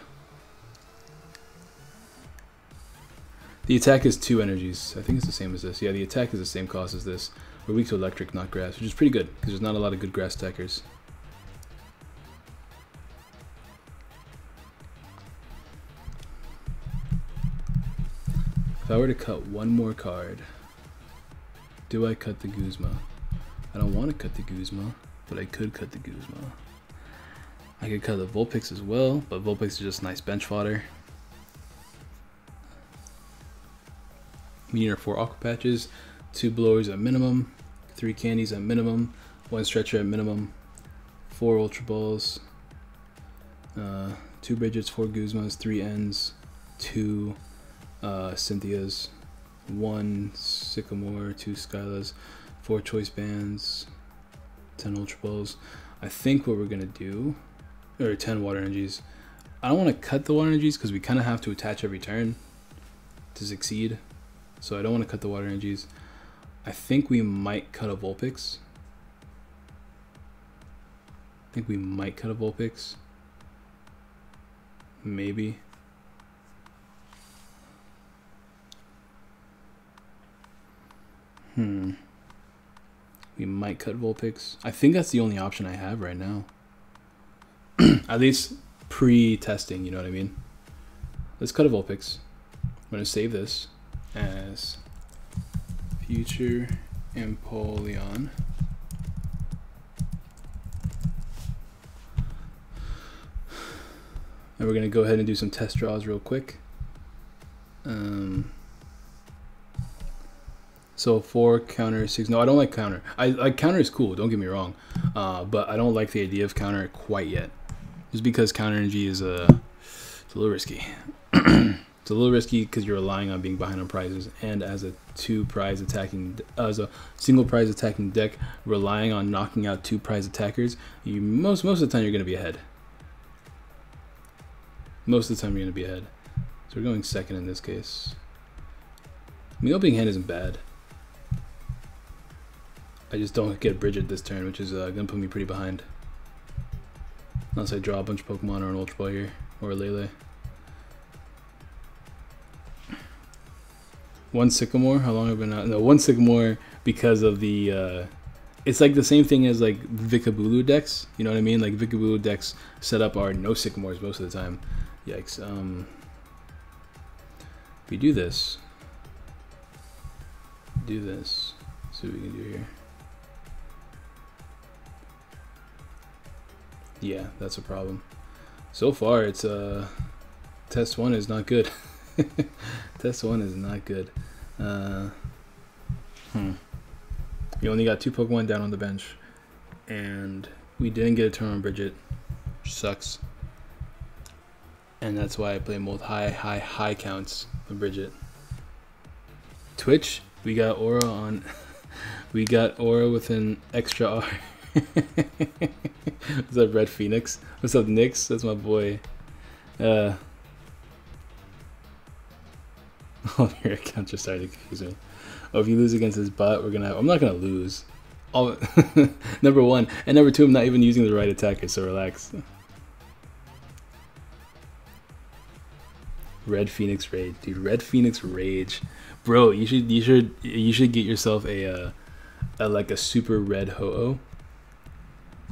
The attack is 2 energies. I think it's the same as this. Yeah, the attack is the same cost as this. We're weak to electric, not grass, which is pretty good because there's not a lot of good grass attackers. If I were to cut one more card, do I cut the Guzma? I don't want to cut the Guzma, but I could cut the Guzma. I could cut the Vulpix as well, but Vulpix is just nice bench fodder. We need our 4 Aqua Patches, 2 Blowers at minimum, 3 Candies at minimum, 1 Stretcher at minimum, 4 Ultra Balls, 2 Bridgets, 4 Guzmas, 3 Ends, 2 Cynthias, 1 Sycamore, 2 Skylas, 4 Choice Bands, 10 Ultra Balls. I think what we're gonna do, or 10 Water Energies. I don't want to cut the Water Energies because we kind of have to attach every turn to succeed. So I don't want to cut the Water Energies. I think we might cut a Vulpix. Maybe. We might cut Vulpix. I think that's the only option I have right now. At least pre-testing, you know what I mean? Let's cut a Vulpix. I'm going to save this as Future Empoleon. And we're going to go ahead and do some test draws real quick. So 4 counter 6. No, I don't like counter. I like counter is cool, don't get me wrong. But I don't like the idea of counter quite yet. Just because counter energy is it's a little risky. It's a little risky because you're relying on being behind on prizes, and as a single prize attacking deck, relying on knocking out 2 prize attackers, you most of the time you're gonna be ahead. So we're going second in this case. I mean, opening hand isn't bad. I just don't get Bridget this turn, which is gonna put me pretty behind. Unless I draw a bunch of Pokemon or an Ultra Ball here, or a Lele. 1 Sycamore, how long have I been out? No, 1 Sycamore because of the, it's like the same thing as like Vikabulu decks, you know what I mean? Like Vikabulu decks set up are no Sycamores most of the time. Yikes. If we do this, see what we can do here. Yeah, that's a problem. So far, it's test 1 is not good. Test 1 is not good. We only got 2 Pokemon down on the bench, and we didn't get a turn on Bridget, which sucks. And that's why I play both high counts of Bridget. Twitch, we got Aura on. We got Aura with an extra R. What's up, Red Phoenix? What's up, Nyx? That's my boy. Oh, your account just started to confuse me. Oh, if you lose against this bot, I'm not gonna lose. Number 1, and number 2, I'm not even using the right attacker, so relax. Red Phoenix Rage, dude. Red Phoenix Rage, bro. You should get yourself a like a super red Ho-Oh,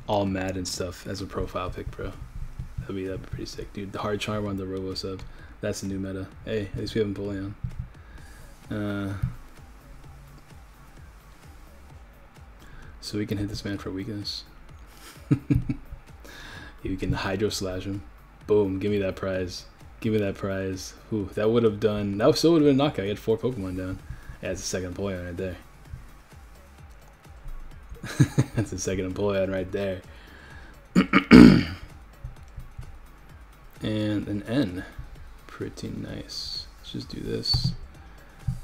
all mad and stuff as a profile pic, bro. That'd be pretty sick, dude. The hard charm on the Robo sub. That's the new meta. Hey, at least we have Empoleon. So we can hit this man for weakness. You can Hydro Slash him. Boom, give me that prize. Give me that prize. Ooh, that would have done. That still would have been a knockout. You had 4 Pokemon down. Yeah, that's a second Empoleon right there. That's a second Empoleon right there. And an N. Pretty nice. Let's just do this.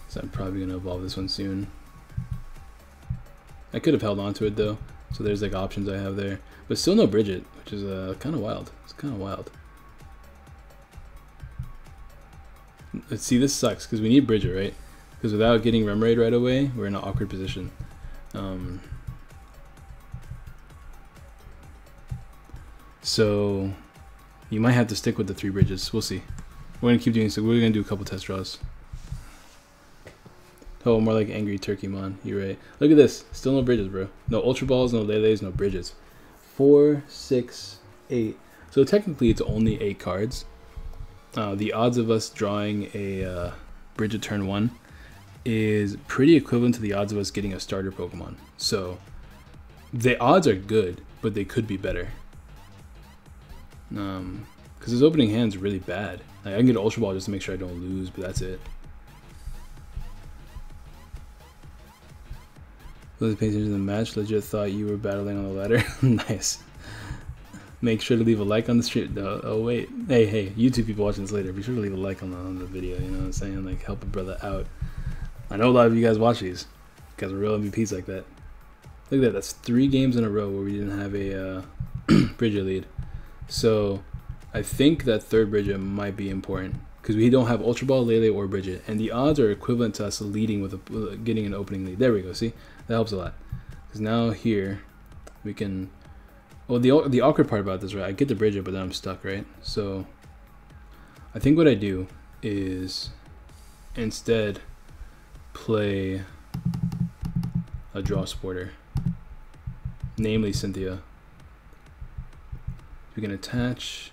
So I'm probably going to evolve this one soon. I could have held on to it though. So there's like options I have there. But still no Bridget, which is kind of wild. It's kind of wild. let's see, this sucks because we need Bridget, right? Because without getting Remoraid right away, we're in an awkward position. So you might have to stick with the 3 bridges. We'll see. We're gonna keep doing so. We're gonna do a couple test draws. Oh, more like Angry Turkey Mon. You're right. Look at this. Still no bridges, bro. No Ultra Balls, no Lele's, no bridges. 4, 6, 8. So technically it's only 8 cards. The odds of us drawing a bridge at turn 1 is pretty equivalent to the odds of us getting a starter Pokemon. So the odds are good, but they could be better. Because his opening hand's really bad. Like, I can get an Ultra Ball just to make sure I don't lose, but that's it. Wasn't paying attention to the match. Legit thought you were battling on the ladder. Nice. Make sure to leave a like on the stream. Oh wait, hey, YouTube people watching this later, be sure to leave a like on the video. You know what I'm saying? Like, help a brother out. I know a lot of you guys watch these. You guys are real MVPs like that. Look at that. That's 3 games in a row where we didn't have a Bridget lead. So I think that 3rd Bridget might be important because we don't have Ultra Ball, Lele, or Bridget, and the odds are equivalent to us leading with getting an opening lead. There we go. See, that helps a lot. Because now here we can. Well, the awkward part about this, right? I get the Bridget, but then I'm stuck, right? So I think what I do is instead play a draw sporter, namely Cynthia. We can attach.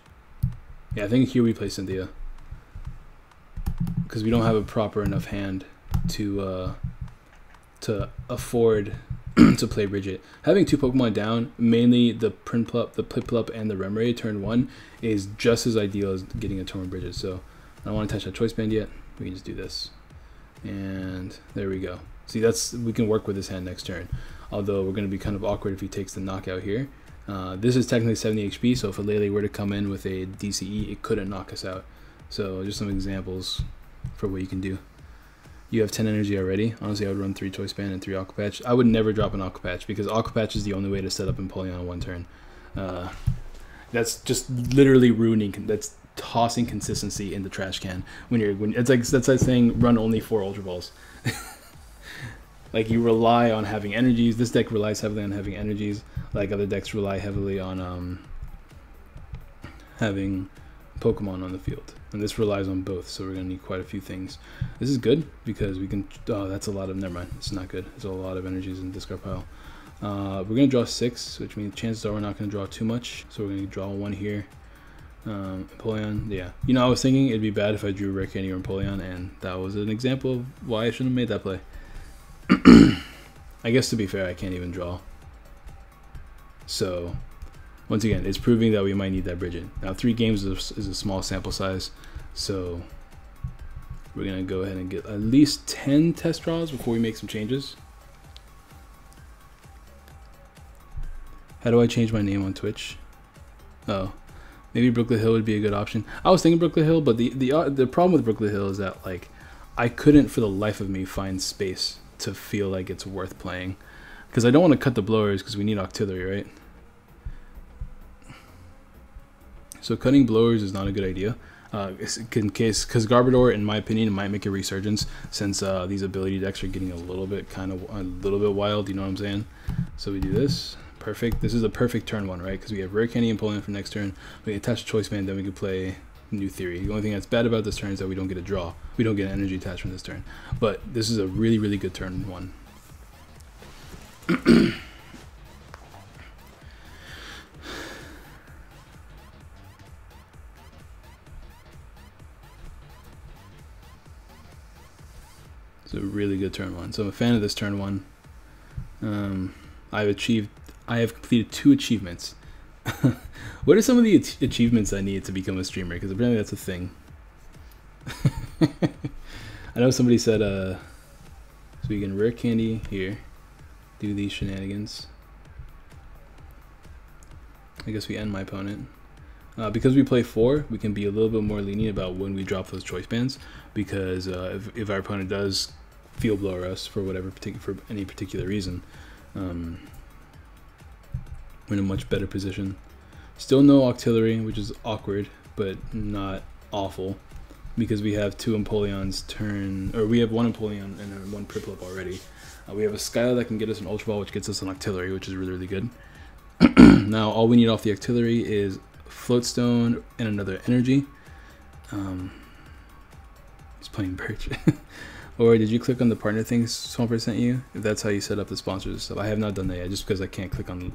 Yeah, I think here we play Cynthia because we don't have a proper enough hand to afford to play Bridget. Having 2 Pokemon down, mainly the Prinplup, the Piplup, and the Remoraid turn 1 is just as ideal as getting a turn Bridget. So I don't want to touch that choice band yet. We can just do this, and there we go. See, we can work with this hand next turn. Although we're going to be kind of awkward if he takes the knockout here. This is technically 70 HP, so if a Lele were to come in with a DCE, it couldn't knock us out. So just some examples for what you can do. You have 10 energy already. Honestly, I would run 3 Choice Band and 3 Aqua Patch. I would never drop an Aqua Patch because Aqua Patch is the only way to set up Empoleon on 1 turn. That's just literally ruining. That's tossing consistency in the trash can. That's like saying run only 4 Ultra Balls. Like, you rely on having energies. This deck relies heavily on having energies. Like other decks rely heavily on having Pokemon on the field. And this relies on both, so we're going to need quite a few things. This is good because we can... Oh, that's a lot of... Never mind. It's not good. There's a lot of energies in the discard pile. We're going to draw 6, which means chances are we're not going to draw too much. So we're going to draw 1 here. Empoleon, yeah. You know, I was thinking it'd be bad if I drew Rare Candy or Empoleon, and that was an example of why I shouldn't have made that play. I guess to be fair, I can't even draw. So, once again, it's proving that we might need that Bridget. Now, 3 games is a small sample size, so we're going to go ahead and get at least 10 test draws before we make some changes. How do I change my name on Twitch? Oh, maybe Brooklyn Hill would be a good option. I was thinking Brooklyn Hill, but the problem with Brooklyn Hill is that, like, I couldn't for the life of me find space to feel like it's worth playing, because I don't want to cut the blowers because we need Octillery, right? So cutting blowers is not a good idea, because Garbodor, in my opinion, might make a resurgence since these ability decks are getting a little bit wild. You know what I'm saying? So we do this. Perfect. This is a perfect turn 1, right? Because we have Rare Candy and Empoleon for next turn. We can attach Choice Band, then we can play New Theory. The only thing that's bad about this turn is that we don't get a draw. We don't get an energy attachment this turn. But this is a really, really good turn 1. It's a really good turn 1. So I'm a fan of this turn 1. I have completed 2 achievements. What are some of the achievements I need to become a streamer? Because apparently that's a thing. I know somebody said, so we can Rare Candy here, do these shenanigans. I guess we end my opponent. Because we play 4, we can be a little bit more lenient about when we drop those choice bands. Because if our opponent does field blower us for any particular reason, we're in a much better position. Still no Octillery, which is awkward, but not awful. because we have 2 Empoleons turn, or we have 1 Empoleon and 1 Piplup already. We have a Skyla that can get us an Ultra Ball, which gets us an Octillery, which is really, really good. Now, all we need off the Octillery is Floatstone and another Energy. He's playing Birch. Or did you click on the partner things Swampert sent you? If that's how you set up the sponsors and stuff. I have not done that yet, just because I can't click on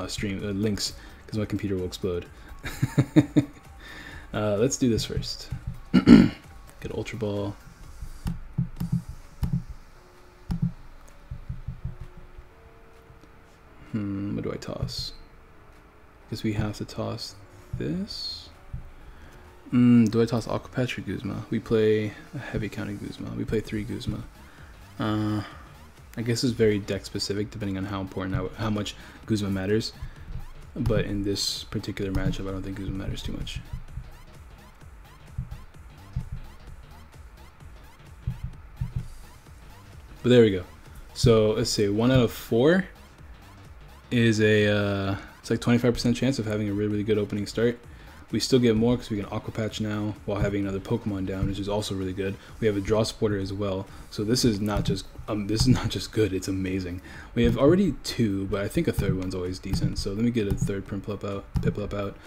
stream links, because my computer will explode. Let's do this first. Get Ultra Ball. What do I toss? Guess we have to toss this. Do I toss Aqua Patch or Guzma? We play a heavy counting Guzma. We play 3 Guzma. I guess it's very deck specific depending on how important, how much Guzma matters. But in this particular matchup, I don't think Guzma matters too much. But there we go. So let's see, 1 out of 4 is a it's like 25% chance of having a really, really good opening start. We still get more because we can Aqua Patch now while having another Pokemon down, which is also really good. We have a Draw Supporter as well, so this is not just good. It's amazing. We have already 2, but I think a 3rd one's always decent. So let me get a 3rd Piplup out.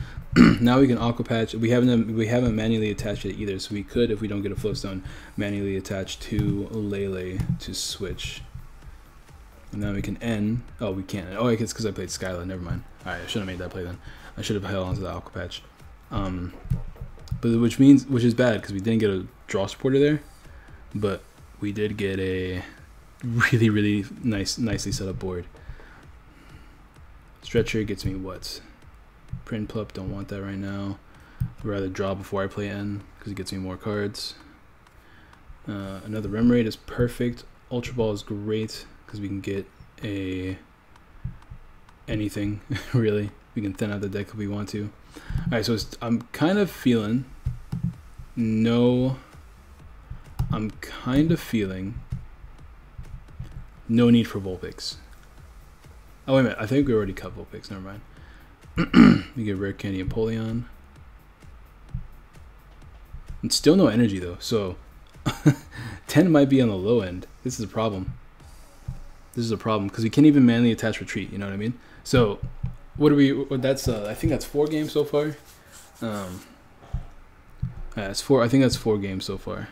Now we can Aqua Patch. We haven't manually attached it either, so we could, if we don't get a Flowstone, manually attach 2 Lele to switch. And now we can end. Oh, we can't. Oh, it's because I played Skyla. Never mind. All right, I should have made that play then. I should have held onto the Aqua Patch. But which is bad because we didn't get a Draw Supporter there, but we did get a really, really nicely set up board. Stretcher gets me what? Prinplup, don't want that right now. I'd rather draw before I play N because it gets me more cards. Another Remoraid is perfect. Ultra Ball is great because we can get anything really. We can thin out the deck if we want to. Alright, so I'm kind of feeling no need for Vulpix. Oh wait a minute, I think we already cut Vulpix, never mind. We get Rare Candy Empoleon. And still no energy though, so 10 might be on the low end. This is a problem. This is a problem because we can't even manually attach Retreat, you know what I mean? So what are we? That's I think that's 4 games so far. It's 4. I think that's 4 games so far.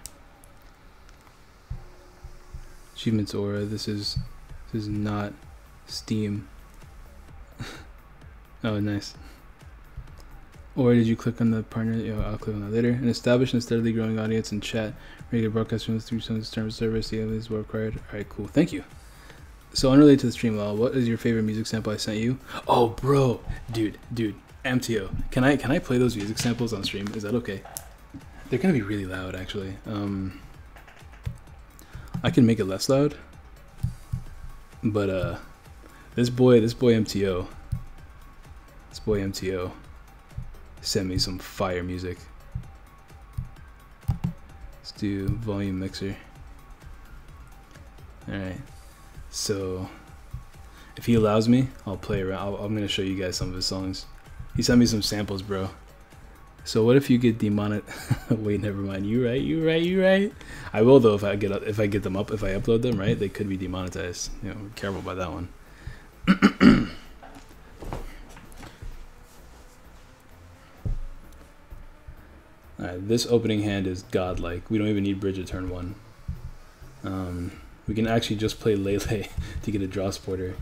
Achievements Aura. This is not Steam. Oh, nice. Or did you click on the partner? I'll click on that later. An established and steadily growing audience in chat. Regular broadcast from through some terms of service. The others were required. All right, cool. Thank you. So unrelated to the stream, Lal, what is your favorite music sample I sent you? Oh, bro, dude, MTO. Can I play those music samples on stream? Is that okay? They're gonna be really loud, actually. I can make it less loud, but this boy MTO sent me some fire music. Let's do volume mixer. All right. So, if he allows me, I'll play around. I'm going to show you guys some of his songs. He sent me some samples, bro. So what if you get demonetized? Wait, never mind. You right. I will though if I get them up. If I upload them, right, they could be demonetized. You know, be careful about that one. All right, this opening hand is godlike. We don't even need bridge at turn 1. We can actually just play Lele to get a Draw Supporter.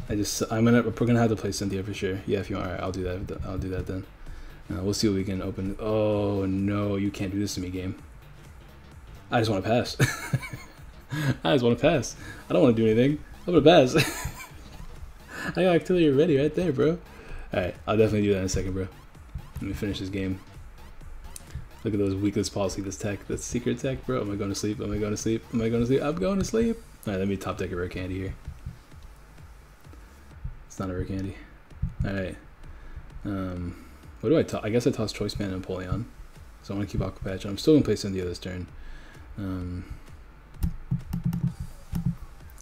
We're gonna have to play Cynthia for sure. Yeah, if you want, all right, I'll do that. I'll do that then. We'll see what we can open. Oh no, you can't do this to me, game. I just want to pass. I don't want to do anything. I'm gonna pass. I got Octillery ready right there, bro. All right, I'll definitely do that in a second, bro. Let me finish this game. Look at those weakless policy, this tech, that's secret tech, bro. Am I going to sleep? I'm going to sleep. All right, let me top deck a Rare Candy here. It's not a Rare Candy. All right. What do I toss? I guess I toss Choice Band and Empoleon. So I'm going to keep Aqua Patch. I'm still going to play Cynthia this turn.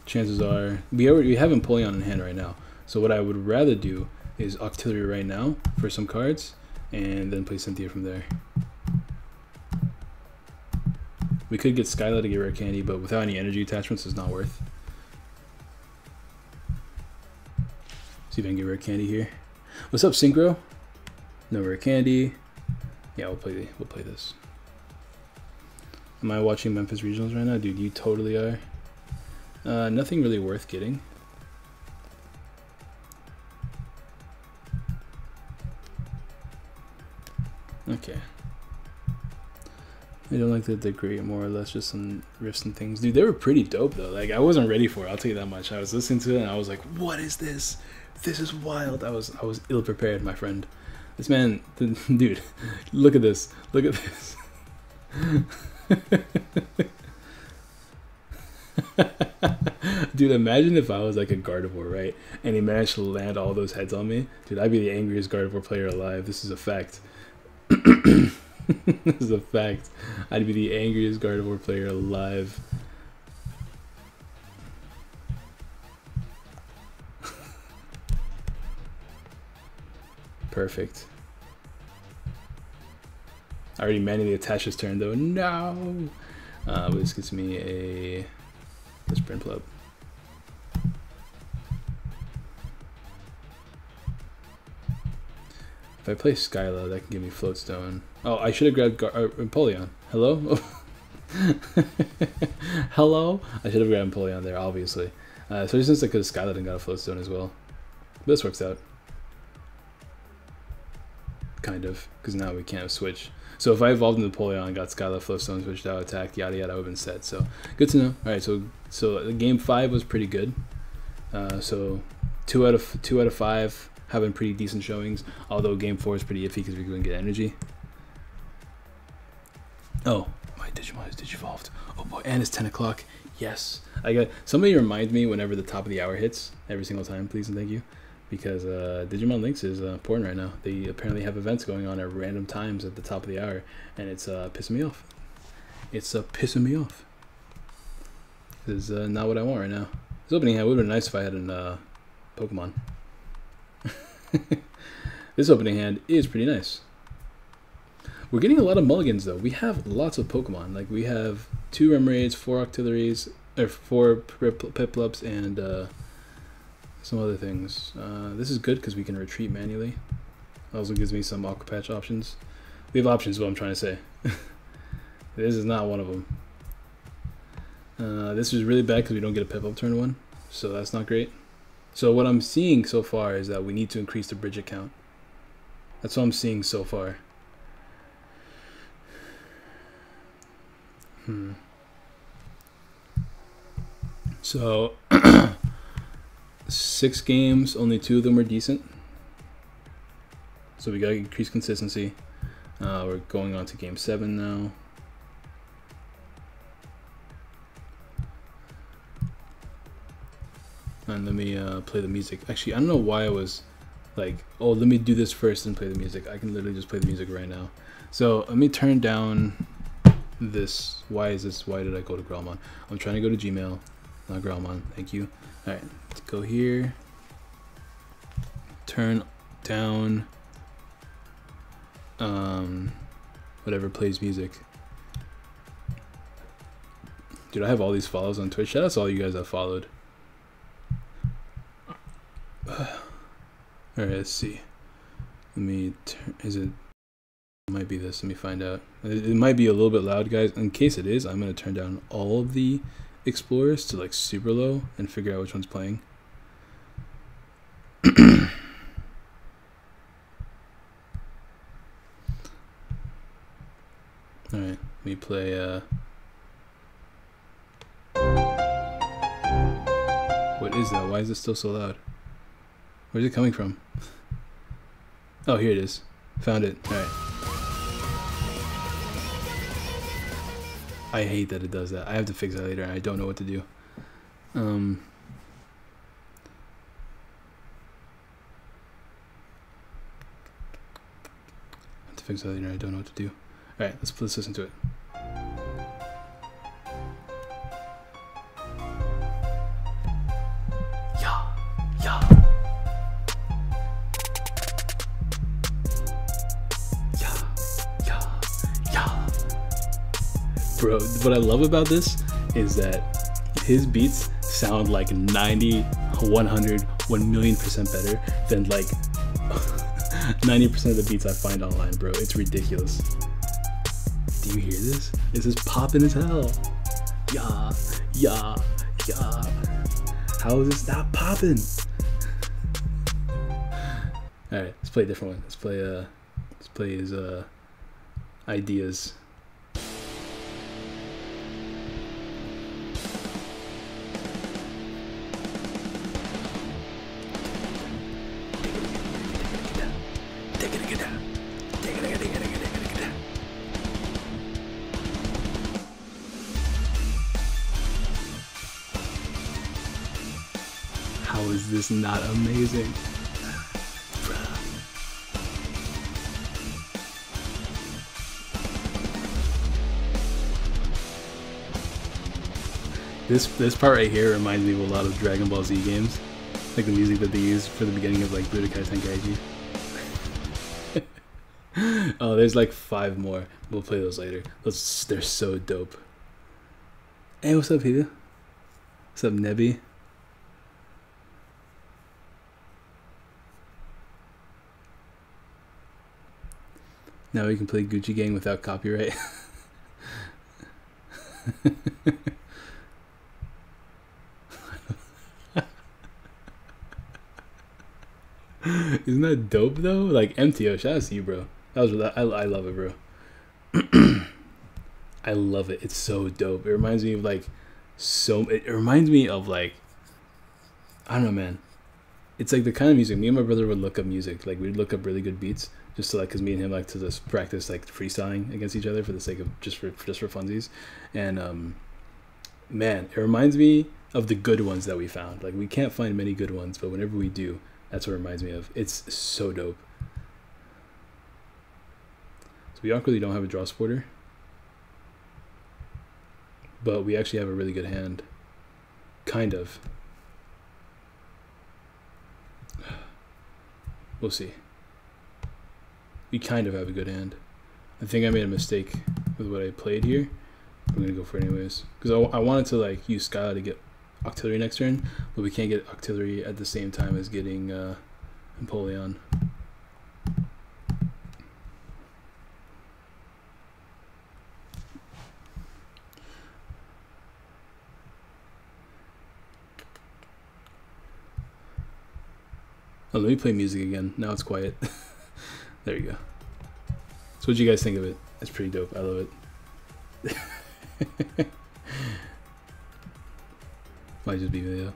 Chances are, we have Empoleon in hand right now. So what I would rather do is Octillery right now for some cards, and then play Cynthia from there. We could get Skyla to get rare candy, but without any energy attachments, it's not worth. See if I can get rare candy here. What's up, Synchro? No rare candy. Yeah, we'll play this. Am I watching Memphis Regionals right now? Dude, you totally are. Nothing really worth getting. Okay. I don't like that they're great, more or less just some riffs and things. Dude, they were pretty dope though. Like, I wasn't ready for it, I'll tell you that much. I was listening to it and I was like, what is this? This is wild. I was ill prepared, my friend. This man, dude, look at this. Look at this. Dude, imagine if I was like a Gardevoir, right? And he managed to land all those heads on me. Dude, I'd be the angriest Gardevoir player alive. This is a fact. This is a fact. I'd be the angriest Gardevoir player alive. Perfect. I already manually attached his turn though. No! But this gets me a sprint club. If I play Skyla, that can give me Floatstone. Oh, I should have grabbed Empoleon. Hello? Hello? I should have grabbed Empoleon there, obviously. So since I could have Skyla and got a Floatstone as well. But this works out. Kind of, because now we can't switch. So if I evolved into Empoleon and got Skyla, Floatstone, switched out, attacked, yada yada, I would have been set. So good to know. Alright, so game 5 was pretty good. So 2 out of 5 having pretty decent showings, although game 4 is pretty iffy because we couldn't get energy. Oh, my Digimon is digivolved. Oh boy, and it's 10 o'clock. Yes. Somebody remind me whenever the top of the hour hits, every single time, please and thank you. Because Digimon Links is important right now. They apparently have events going on at random times at the top of the hour, and it's pissing me off. It's pissing me off. This is not what I want right now. This opening hand would have been nice if I had an Pokemon. This opening hand is pretty nice. We're getting a lot of mulligans though. We have lots of Pokemon. Like we have 2 Remoraid's, 4 Octilleries, or 4 Piplups, and some other things. This is good because we can retreat manually. Also gives me some Aqua Patch options. We have options is what I'm trying to say. This is not one of them. This is really bad because we don't get a Piplup turn 1. So that's not great. So what I'm seeing so far is that we need to increase the Bridget count. That's what I'm seeing so far. So 6 games, only 2 of them were decent. So we gotta increase consistency. We're going on to game 7 now. And let me play the music. Actually, I don't know why I was like, oh, let me do this first and play the music. I can literally just play the music right now. So let me turn down this. Why is this? Why did I go to Growlmon? I'm trying to go to Gmail, not Growlmon. Thank you. All right, let's go here. Turn down whatever plays music. Dude, I have all these follows on Twitch. Shout out to all you guys that followed. Alright, let's see. Let me turn. It might be this. Let me find out. It might be a little bit loud, guys. In case it is, I'm going to turn down all of the Explorers to like super low and figure out which one's playing. Alright, let me play what is that? Why is it still so loud? Where's it coming from? Oh, here it is. Found it. Alright. I hate that it does that. I have to fix that later and I don't know what to do. I have to fix that later and I don't know what to do. Alright, let's listen to it. Bro, what I love about this is that his beats sound like 90, 100, 1,000,000% better than like 90% of the beats I find online, bro. It's ridiculous. Do you hear this? This is popping as hell. Yeah, yeah, yeah. How is this not popping? Alright, let's play a different one. Let's play his ideas. How is this not amazing? This part right here reminds me of a lot of Dragon Ball Z games, like the music that they use for the beginning of like Budokai Tenkaichi. Oh, there's like 5 more. We'll play those later. They're so dope. Hey, what's up, Peter? What's up, Nebby? Now we can play Gucci Gang without copyright. Isn't that dope though? Like MTO, shout out to you, bro. That was I love it, bro. I love it. It's so dope. It reminds me of like it reminds me of like, I don't know, man. It's like the kind of music me and my brother would look up music. Like we'd look up really good beats just to like, cause me and him like to just practice like freestyling against each other for the sake of just for funsies. And man, it reminds me of the good ones that we found. Like we can't find many good ones, but whenever we do, that's what it reminds me of. It's so dope. So we awkwardly don't have a draw supporter, but we actually have a really good hand. Kind of. We'll see. We kind of have a good hand. I think I made a mistake with what I played here. I'm gonna go for it anyways. Because I wanted to like use Skyla to get Octillery next turn, but we can't get Octillery at the same time as getting Empoleon. Oh, let me play music again. Now it's quiet. There you go. So what do you guys think of it? It's pretty dope. I love it. Might just be video.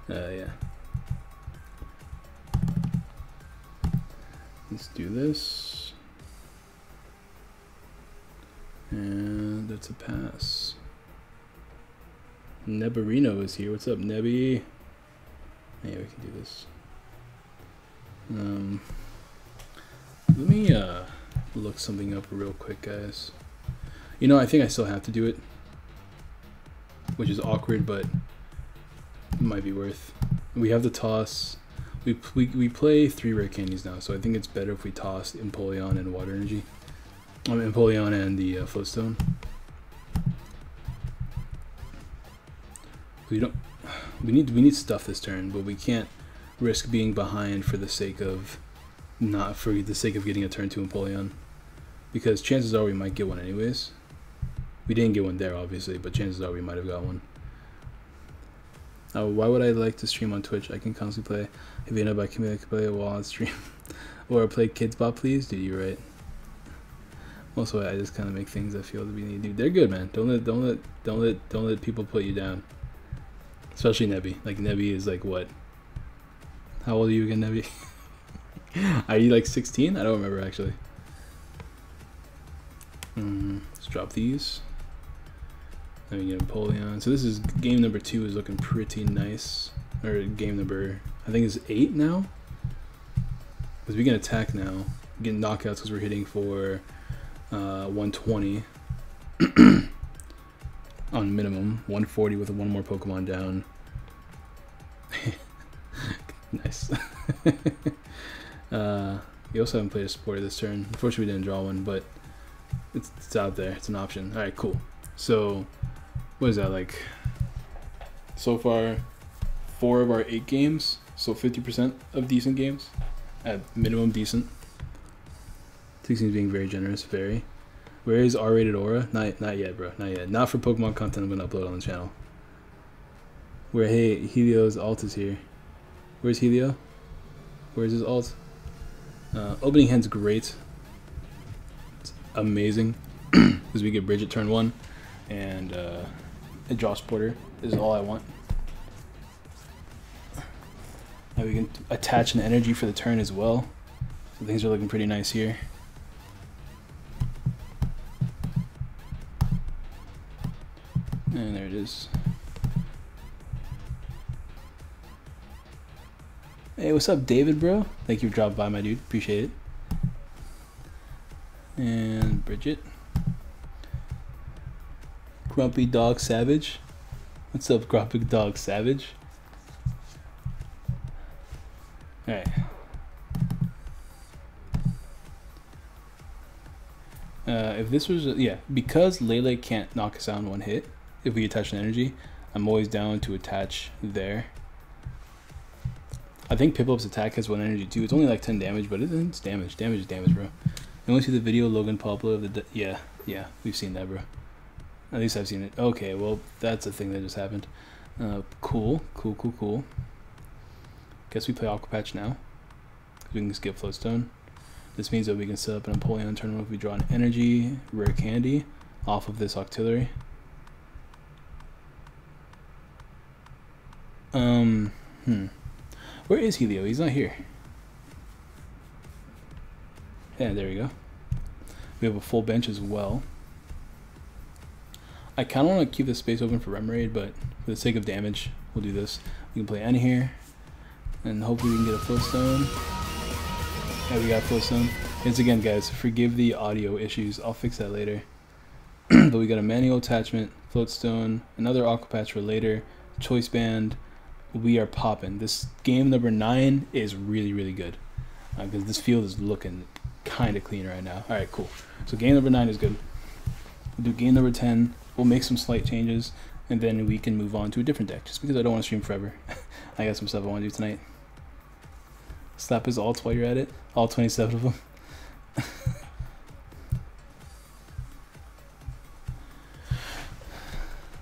Yeah. Let's do this. And that's a pass. Nebarino is here. What's up, Nebby? Yeah, we can do this. Let me look something up real quick, guys. You know, I think I still have to do it, which is awkward, but it might be worth. We have the toss. We play 3 rare candies now, so I think it's better if we toss Empoleon and Water Energy. Empoleon and the Floatstone. We need stuff this turn, but we can't risk being behind for the sake of getting a turn 2 Empoleon, because chances are we might get one anyways. We didn't get one there obviously, but chances are we might have got one. Why would I like to stream on Twitch? I can constantly play. If you know about community, I can play while on stream. Or play Kids Bop, please. Dude, you're right. Also, I just kind of make things I feel to be needed. Dude, they're good, man. Don't let people put you down. Especially Nebby. Like Nebby is like what? How old are you again, Nebby? Are you like 16? I don't remember actually. Let's drop these. Let me get Empoleon. So this is game number 2 is looking pretty nice. Or game number, I think it's 8 now. Because we can attack now. Get knockouts because we're hitting for 120 on minimum. 140 with 1 more Pokemon down. Nice. We also haven't played a supporter this turn. Unfortunately, we didn't draw one, but it's out there. It's an option. All right, cool. So what is that, like so far 4 of our 8 games, so 50% of decent games, at minimum decent. 16 is being very generous, very. Where is R-rated aura? Not yet, bro, not yet. Not for Pokemon content I'm gonna upload on the channel. Where, hey, Helio's alt is here. Where's Helio? Where's his alt? Opening hand's great. It's amazing. Because we get Bridget turn 1, and a draw supporter is all I want. Now we can attach an energy for the turn as well. So things are looking pretty nice here. And there it is. Hey, what's up, David, bro? Thank you for dropping by, my dude. Appreciate it. And Bridget. Grumpy Dog Savage. What's up, Grumpy Dog Savage? Alright. If this was, yeah, because Lele can't knock us out in one hit, if we attach an energy, I'm always down to attach there. I think Piplup's attack has 1 energy too. It's only like 10 damage, but it's damage. Damage is damage, bro. You want to see the video Logan Paul uploaded of the... Yeah, we've seen that, bro. At least I've seen it. Okay, well, that's a thing that just happened. Cool. Guess we play Aqua Patch now. We can skip Floatstone. This means that we can set up an Empoleon turn 1 if we draw an energy, rare candy, off of this Octillery. Where is Helio? He's not here. Yeah, there we go. We have a full bench as well. I kind of want to keep the space open for Remoraid, but for the sake of damage, we'll do this. We can play Annie here, and hopefully we can get a Floatstone. Yeah, we got Floatstone. Once again, guys, forgive the audio issues. I'll fix that later. But we got a manual attachment, Floatstone, another Aqua Patch for later, Choice Band. We are popping. This game number 9 is really, really good. Because this field is looking kind of clean right now. Alright, cool. So game number 9 is good. We'll do game number 10. We'll make some slight changes. And then we can move on to a different deck. Just because I don't want to stream forever. I got some stuff I want to do tonight. Slap his alts while you're at it. All 27 of them.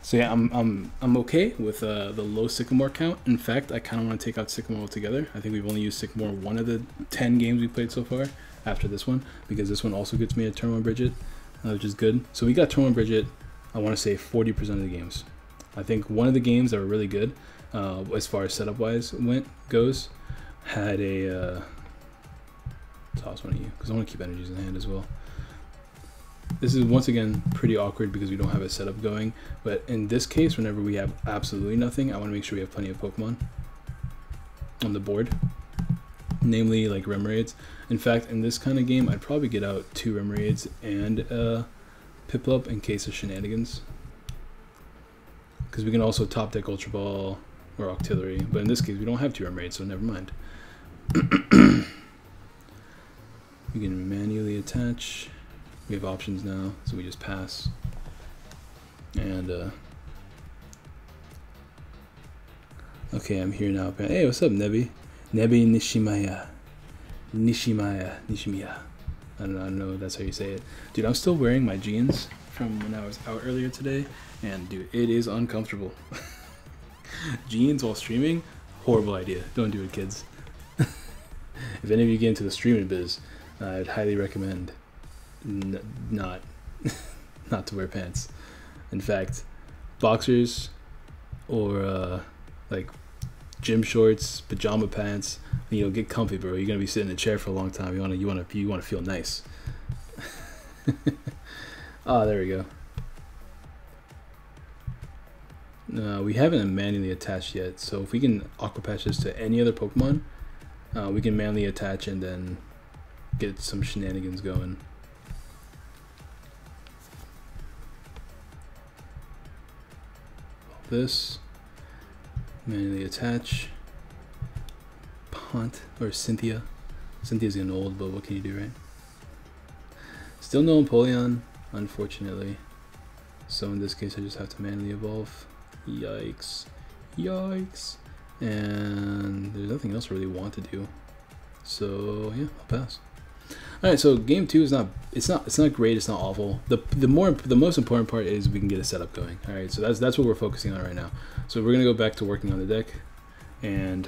So yeah, I'm okay with the low Sycamore count. In fact, I kind of want to take out Sycamore altogether. I think we've only used Sycamore 1 of the 10 games we played so far after this one, because this one also gets me a turn 1 Bridget, which is good. So we got turn 1 Bridget, I want to say 40% of the games. I think one of the games that were really good, as far as setup wise goes, had a toss one of you, because I want to keep energies in the hand as well. This is once again pretty awkward because we don't have a setup going, but in this case, whenever we have absolutely nothing, I want to make sure we have plenty of Pokemon on the board, namely like Remoraids. In fact, in this kind of game, I'd probably get out 2 Remoraids and Piplup in case of shenanigans, because we can also top deck Ultra Ball or Octillery, but in this case we don't have 2 Remoraids, so never mind. We can manually attach. We have options now, so we just pass. And okay, I'm here now. Hey, what's up, Nebi? Nebi Nishimiya. I don't know if that's how you say it. Dude, I'm still wearing my jeans from when I was out earlier today, and dude, it is uncomfortable. Jeans while streaming, horrible idea. Don't do it, kids. If any of you get into the streaming biz, I'd highly recommend not to wear pants. In fact, boxers or like gym shorts, pajama pants, get comfy, bro. You're gonna be sitting in a chair for a long time. You wanna feel nice. Ah, there we go. We haven't manually attached yet, so if we can Aqua Patch this to any other Pokemon, we can manually attach and then get some shenanigans going. This, manually attach, Pont, or Cynthia. Cynthia's getting old, but what can you do, right? Still no Empoleon, unfortunately. So in this case, I just have to manually evolve. Yikes. Yikes. And there's nothing else I really want to do. So yeah, I'll pass. All right, so game 2 is not great, it's not awful. The most important part is we can get a setup going. All right, so that's what we're focusing on right now. So we're gonna go back to working on the deck, and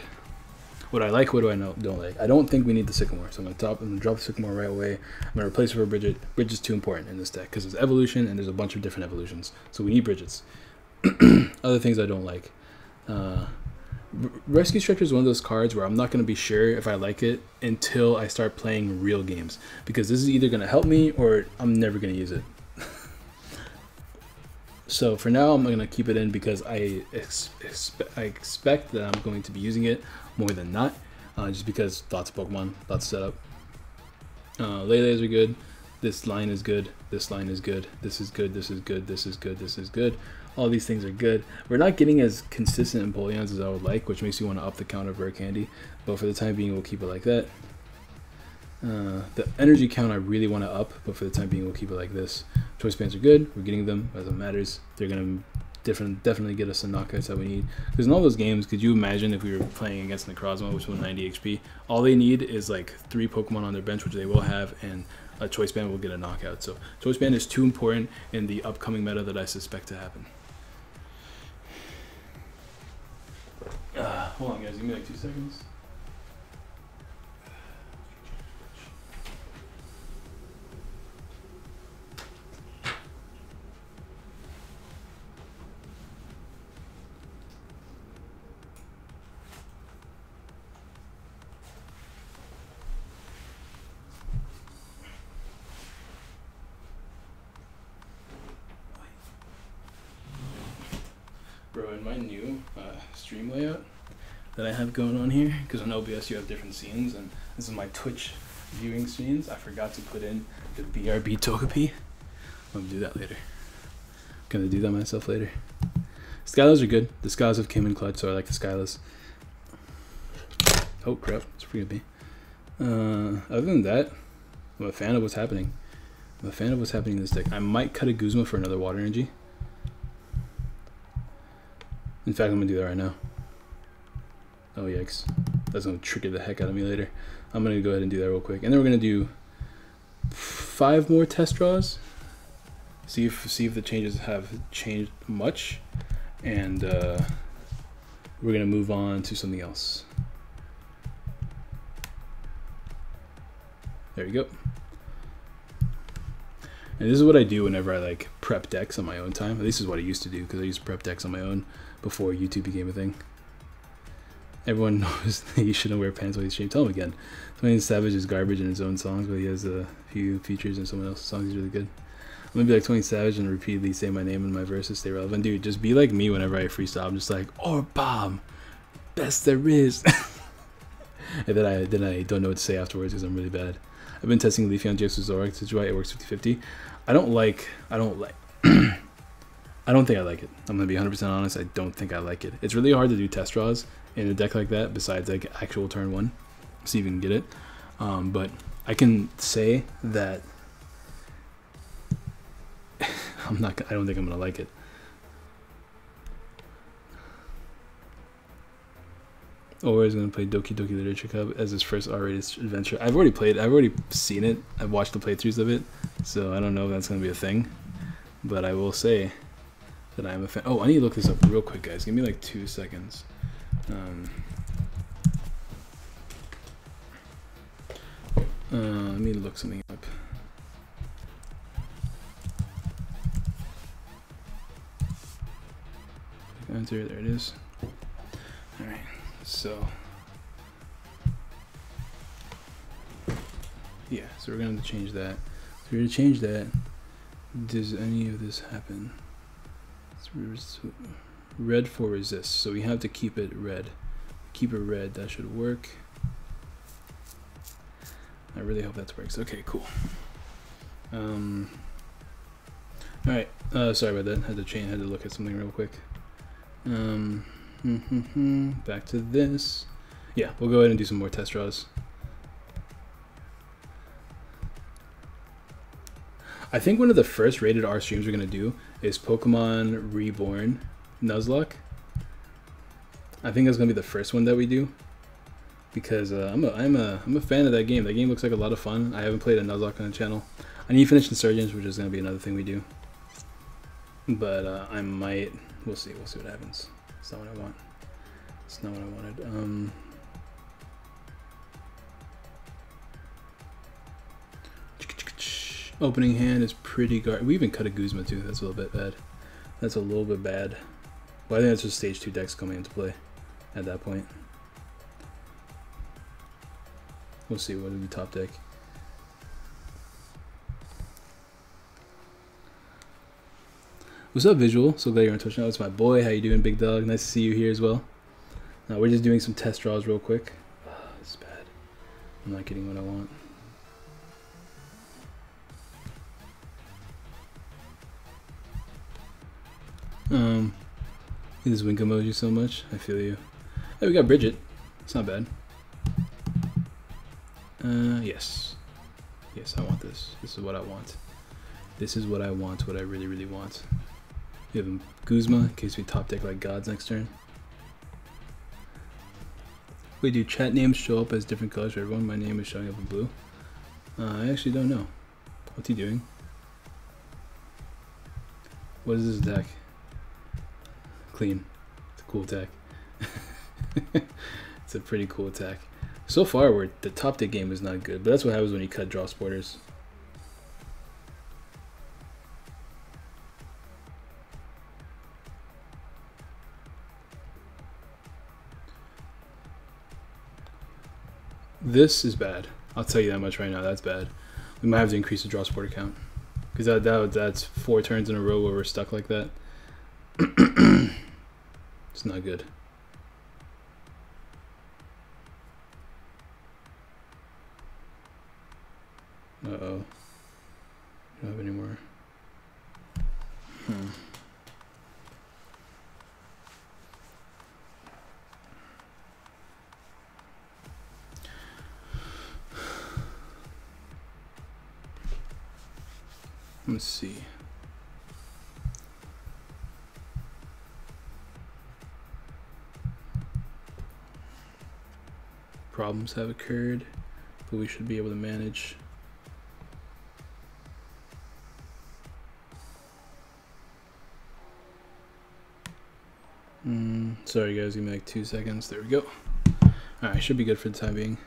what I like, what do I don't like. I don't think we need the Sycamore, so I'm gonna drop the Sycamore right away. I'm gonna replace it for a Bridget. Bridget's too important in this deck because it's evolution and there's a bunch of different evolutions, so we need Bridgets. Other things I don't like. Rescue Stretcher is one of those cards where I'm not going to be sure if I like it until I start playing real games, because this is either going to help me or I'm never going to use it. So for now I'm going to keep it in because I expect that I'm going to be using it more than not, just because lots of Pokemon, lots of setup. Lele's are good. This line is good. This line is good. This is good. This is good. This is good. This is good. All these things are good. We're not getting as consistent Empoleons as I would like, which makes me want to up the count of rare candy. But for the time being, we'll keep it like that. The energy count I really want to up, but for the time being, we'll keep it like this. Choice bands are good. We're getting them as it matters. They're gonna definitely get us the knockouts that we need. Because in all those games, could you imagine if we were playing against Necrozma, which was 90 HP? All they need is like 3 Pokemon on their bench, which they will have, and a choice band will get a knockout. So choice band is too important in the upcoming meta that I suspect to happen. Hold on, guys. Give me like 2 seconds. Bro, in my new stream layout that I have going on here, because on OBS you have different scenes, and this is my Twitch viewing scenes, I forgot to put in the BRB Togepi. I'm gonna do that later. Gonna do that myself later. Skylas are good. The Skylas have came in clutch, so I like the Skylas. Oh crap, it's forgive me. Other than that, I'm a fan of what's happening. I'm a fan of what's happening in this deck. I might cut a Guzma for another water energy. In fact, I'm gonna do that right now. Oh yikes. That's gonna trigger the heck out of me later. I'm gonna go ahead and do that real quick. And then we're gonna do 5 more test draws. See if the changes have changed much. And we're gonna move on to something else. There you go. And this is what I do whenever I like prep decks on my own time. This is what I used to do, because I used to prep decks on my own before YouTube became a thing. Everyone knows that you shouldn't wear pants while you stream. Tell him again. 20 Savage is garbage in his own songs, but he has a few features in someone else's songs. He's really good. I'm gonna be like 20 Savage and repeatedly say my name in my verses, stay relevant. Dude, just be like me whenever I freestyle. I'm just like, Aurabomb, best there is. And then I don't know what to say afterwards because I'm really bad. I've been testing Leafeon GX with Zoroark. That's why it works 50-50. I don't think I like it. I'm gonna be 100% honest. I don't think I like it. It's really hard to do test draws in a deck like that, besides like actual turn 1, see if you can get it. But I can say that I don't think I'm gonna like it. Always gonna play Doki Doki Literature Club as his first R-rated adventure. I've already seen it. I've watched the playthroughs of it, so I don't know if that's gonna be a thing. But I will say that I'm a fan. Oh, I need to look this up real quick, guys. Give me like 2 seconds. Let me look something up. Enter, there it is. Alright, so yeah, so we're going to change that. So we're going to change that. Does any of this happen? It's red for resist, so we have to keep it red. Keep it red, that should work. I really hope that works. Okay, cool. Alright, sorry about that. Had to look at something real quick. Back to this. Yeah, we'll go ahead and do some more test draws. I think one of the first rated R streams we're gonna do is Pokemon Reborn Nuzlocke. I think that's gonna be the first one that we do, because I'm a fan of that game. That game looks like a lot of fun. I haven't played a Nuzlocke on the channel. I need to finish Insurgents, which is gonna be another thing we do. But I might. We'll see. We'll see what happens. It's not what I want. It's not what I wanted. Opening hand is pretty we even cut a Guzma too. That's a little bit bad. That's a little bit bad. Well, I think that's just stage 2 decks coming into play at that point. We'll see what is the top deck. What's up, Visual? So glad you're on Twitch now. It's my boy. How you doing, big dog? Nice to see you here as well. Now we're just doing some test draws real quick. This is bad. I'm not getting what I want. This wink emoji so much. I feel you. Hey, we got Bridget. It's not bad. Yes. Yes, I want this. This is what I want. This is what I want. What I really, really want. We have Guzma in case we top deck like gods next turn. Wait, do chat names show up as different colors for everyone? My name is showing up in blue. I actually don't know. What's he doing? What is this deck? Clean. It's a cool attack. It's a pretty cool attack. So far, the top deck game is not good, but that's what happens when you cut draw sporters. This is bad. I'll tell you that much right now. That's bad. We might have to increase the draw sporter count, because that's 4 turns in a row where we're stuck like that. It's not good. Uh-oh. Don't have any more. Let's see. Problems have occurred, but we should be able to manage. Sorry guys, give me like 2 seconds. There we go. Alright, should be good for the time being.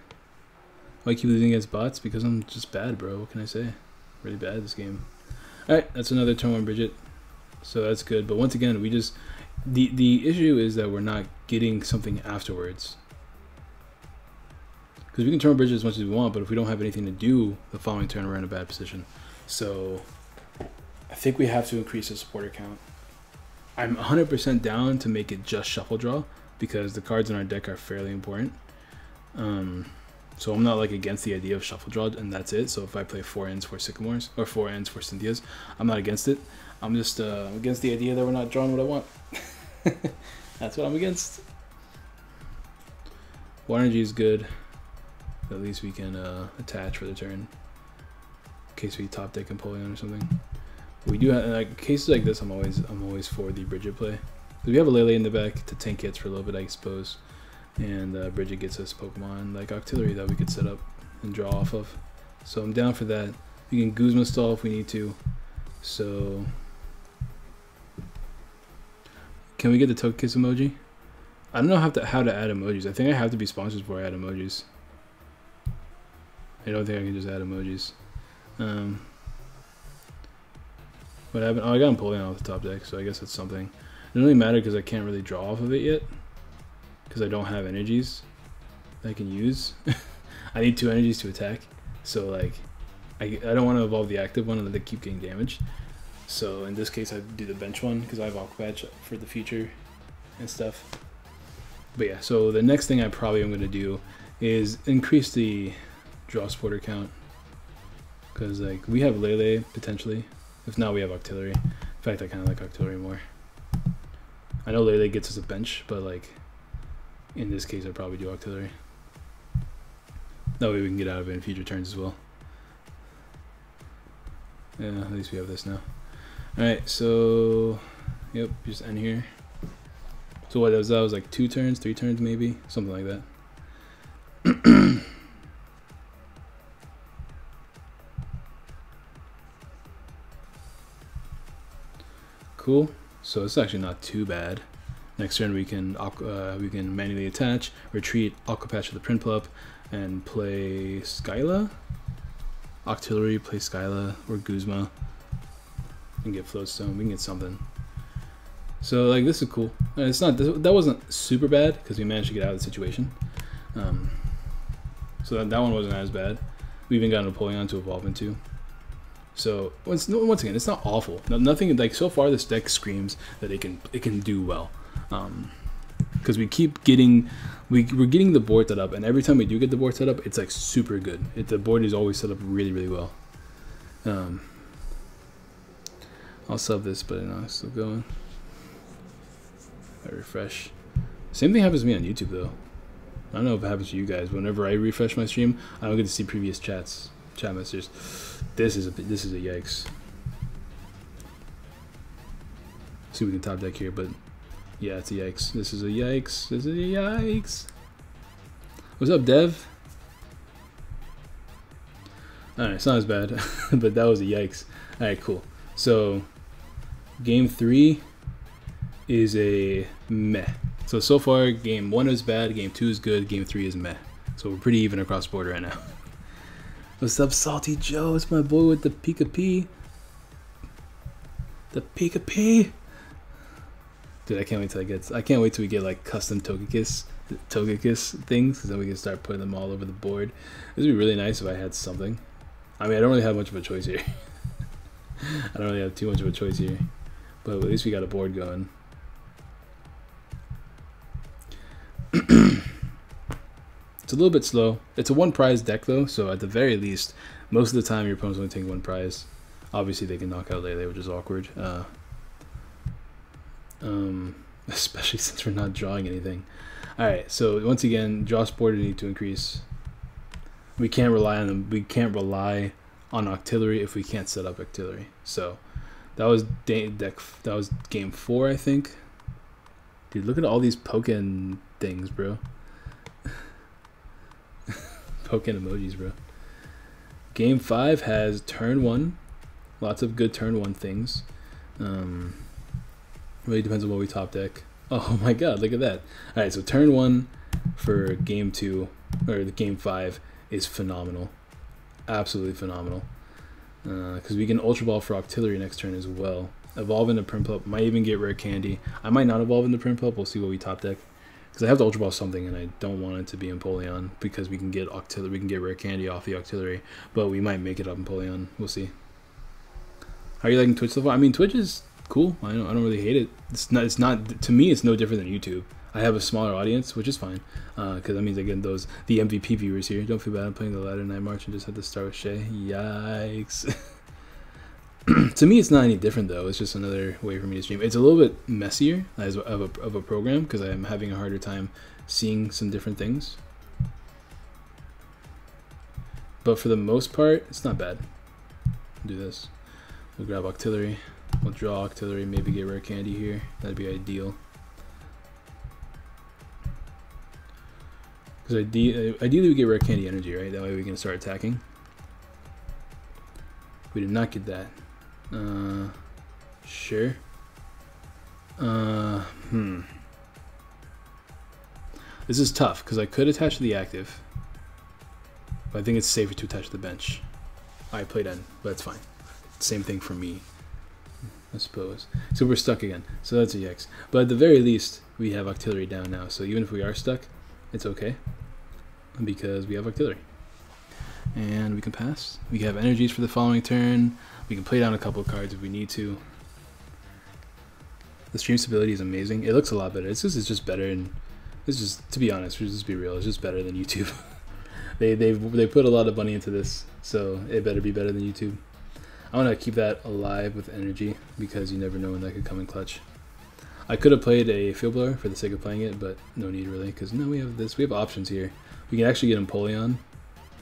Why I keep losing against bots? Because I'm just bad, bro. What can I say? Really bad at this game. Alright, that's another turn 1 Bridget. So that's good. But once again, we just... The issue is that we're not getting something afterwards. Because we can turn Bridget as much as we want, but if we don't have anything to do the following turn, we're in a bad position. So I think we have to increase the supporter count. I'm 100% down to make it just shuffle draw, because the cards in our deck are fairly important. So I'm not like against the idea of shuffle draw and that's it. So if I play 4 ends for Sycamores or 4 ends for Cynthia's, I'm not against it. I'm just against the idea that we're not drawing what I want. That's what I'm against. Water Energy is good. At least we can attach for the turn in case we top deck Empoleon or something. We do have like cases like this. I'm always for the Bridget play. We have a Lele in the back to tank hits for a little bit, I suppose, and Bridget gets us Pokemon like Octillery that we could set up and draw off of. So I'm down for that. We can Guzma stall if we need to. So can we get the Togekiss emoji? I don't know how to add emojis. I think I have to be sponsored before I add emojis. I don't think I can just add emojis. What happened? Oh, I got Empoleon off the top deck, so I guess it's something. It doesn't really matter because I can't really draw off of it yet, because I don't have energies that I can use. I need 2 energies to attack, so like I don't want to evolve the active one and let it keep getting damaged. So in this case, I do the bench one because I have Aquapatch for the future and stuff. But yeah, so the next thing I probably am going to do is increase the draw supporter count, because like we have Lele potentially. If not, we have Octillery. In fact, I kind of like Octillery more. I know Lele gets us a bench, but like in this case, I'd probably do Octillery. That way we can get out of it in future turns as well. Yeah, at least we have this now. Alright, so yep, just end here. So what that was like 2 turns, 3 turns maybe? Something like that. Cool. So it's actually not too bad. Next turn we can manually attach, retreat, Aqua Patch to the Prinplup, and play Skyla. Octillery, play Skyla or Guzma, and get Floatstone. We can get something. So like this is cool. It's not that wasn't super bad because we managed to get out of the situation. So that one wasn't as bad. We even got an Empoleon to evolve into. So once again, it's not awful. Nothing like so far. This deck screams that it can do well, because we keep getting we're getting the board set up, and every time we do get the board set up, it's like super good. The board is always set up really well. I'll sub this, but no, it's still going. I refresh. Same thing happens to me on YouTube though. I don't know if it happens to you guys. Whenever I refresh my stream, I don't get to see previous chat messages. This is a yikes. See if we can top deck here, but yeah, it's a yikes. This is a yikes. This is a yikes. What's up, Dev? Alright, it's not as bad, but that was a yikes. Alright, cool. So game 3 is a meh. So far game 1 is bad, game 2 is good, game 3 is meh. So we're pretty even across the board right now. What's up, Salty Joe? It's my boy with the Pika P. The Pika P. Dude, I can't wait till we get like custom Togekiss things, because then we can start putting them all over the board. This would be really nice if I had something. I mean, I don't really have much of a choice here. I don't really have too much of a choice here, but at least we got a board going. It's a little bit slow. It's a 1 prize deck though, so at the very least, most of the time your opponent's only taking 1 prize. Obviously they can knock out Lele, which is awkward. Especially since we're not drawing anything. Alright, so once again, draw support need to increase. We can't rely on them. We can't rely on Octillery if we can't set up Octillery. So that was game 4, I think. Dude, look at all these Pokken things, bro. Pokken emojis, bro. Game 5 has turn 1. Lots of good turn 1 things. Really depends on what we top deck. Oh my god, look at that. Alright, so turn 1 for game 2, or the game 5, is phenomenal. Absolutely phenomenal. Because we can Ultra Ball for Octillery next turn as well. Evolve into Prinplup. Might even get Rare Candy. I might not evolve into Prinplup. We'll see what we top deck. Because I have to Ultra Ball something, and I don't want it to be Empoleon, because we can get Octillery. We can get Rare Candy off the Octillery, but we might make it up Empoleon. We'll see. How are you liking Twitch so far? I mean, Twitch is cool. I don't really hate it. It's not to me. It's no different than YouTube. I have a smaller audience, which is fine, because that means I get the MVP viewers here. Don't feel bad. I'm playing the Ladder Night March and just had to start with Shay. Yikes. To me, it's not any different though. It's just another way for me to stream. It's a little bit messier of a program, because I'm having a harder time seeing some different things. But for the most part, it's not bad. Do this. We'll grab Octillery. We'll draw Octillery. Maybe get Rare Candy here. That'd be ideal. Because ideally we get Rare Candy Energy, right? That way we can start attacking. We did not get that. Sure. This is tough because I could attach to the active, but I think it's safer to attach to the bench. I played N, but it's fine. Same thing for me, I suppose. So we're stuck again. So that's a yikes. But at the very least, we have Octillery down now. So even if we are stuck, it's okay because we have Octillery. And we can pass. We have energies for the following turn. We can play down a couple of cards if we need to. The stream stability is amazing. It looks a lot better. It's just better, and it's just, to be honest, just be real, it's just better than YouTube. they put a lot of money into this, so it better be better than YouTube. I want to keep that alive with energy because you never know when that could come in clutch. I could have played a Field Blower for the sake of playing it, but no need really, because no, we have this. We have options here. We can actually get Empoleon,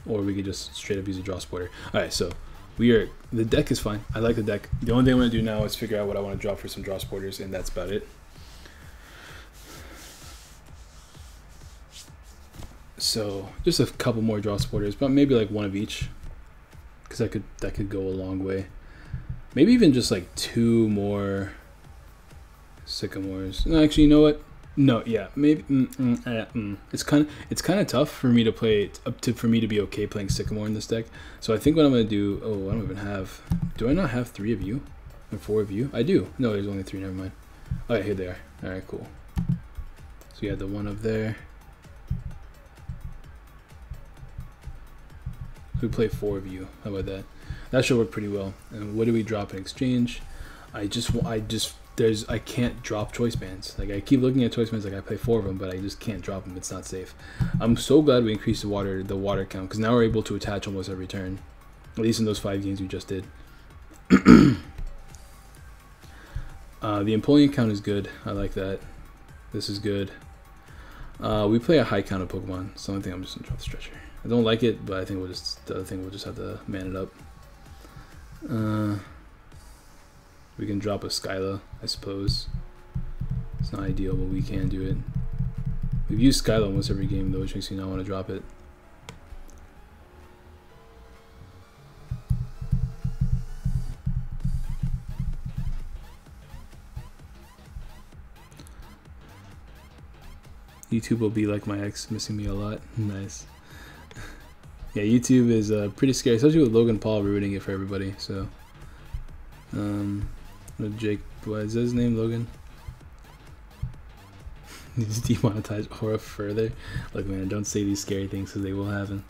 or we could just straight up use a Draw Supporter. Alright, so The deck is fine. I like the deck. The only thing I'm going to do now is figure out what I want to drop for some draw supporters, and that's about it. So just a couple more draw supporters, but maybe like one of each, because that could go a long way. Maybe even just like 2 more sycamores. No, actually, you know what? No, yeah, maybe. It's kind of tough for me to play for me to be okay playing sycamore in this deck. So I think what I'm gonna do. Oh, I don't even have. Do I not have 3 of you or 4 of you? I do. No, there's only 3. Never mind. Oh yeah, here they are. All right, cool. So you have the one up there. So we play 4 of you. How about that? That should work pretty well. And what do we drop in exchange? I can't drop choice bands. Like, I keep looking at choice bands, like I play 4 of them, but I just can't drop them. It's not safe. I'm so glad we increased the water count, because now we're able to attach almost every turn, at least in those 5 games we just did. The Empoleon count is good. I like that. This is good. We play a high count of Pokemon, so I think I'm just gonna drop the Stretcher. I don't like it, but I think the other thing we'll just have to man it up. We can drop a Skyla, I suppose. It's not ideal, but we can do it. We've used Skyla almost every game, though, which makes me not want to drop it. YouTube will be like my ex, missing me a lot. Nice. Yeah, YouTube is pretty scary, especially with Logan Paul ruining it for everybody. So, Jake, what is his name? Logan. He's demonetized Aura further. Look, man, don't say these scary things because they will happen.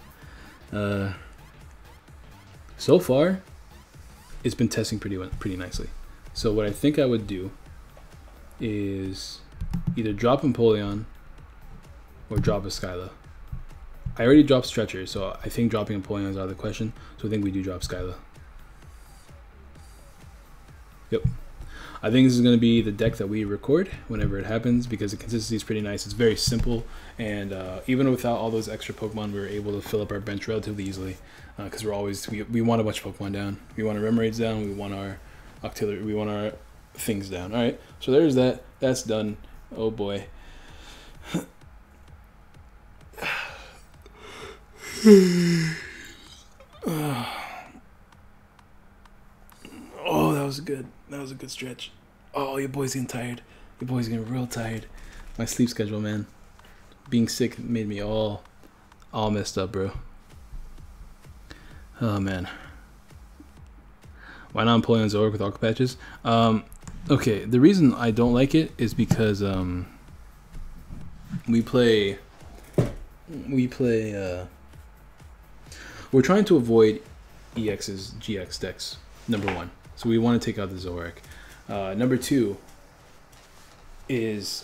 So far, it's been testing pretty nicely. So what I think I would do is either drop Empoleon or drop a Skyla. I already dropped Stretcher, so I think dropping Empoleon is out of the question. So I think we do drop Skyla. Yep. I think this is going to be the deck that we record whenever it happens, because the consistency is pretty nice. It's very simple, and even without all those extra Pokemon, we were able to fill up our bench relatively easily, because we want a bunch of Pokemon down. We want our Remoraid's down. We want our Octillery. We want our things down. All right, so there's that. That's done. Oh boy. Oh, that was good. That was a good stretch. Oh, your boy's getting tired. Your boy's getting real tired. My sleep schedule, man. Being sick made me all messed up, bro. Oh man. Why not Empoleon Zoroark with Aqua Patches? Okay, the reason I don't like it is because we're trying to avoid EX's GX decks, number 1. So we want to take out the Zoroark. Number 2 is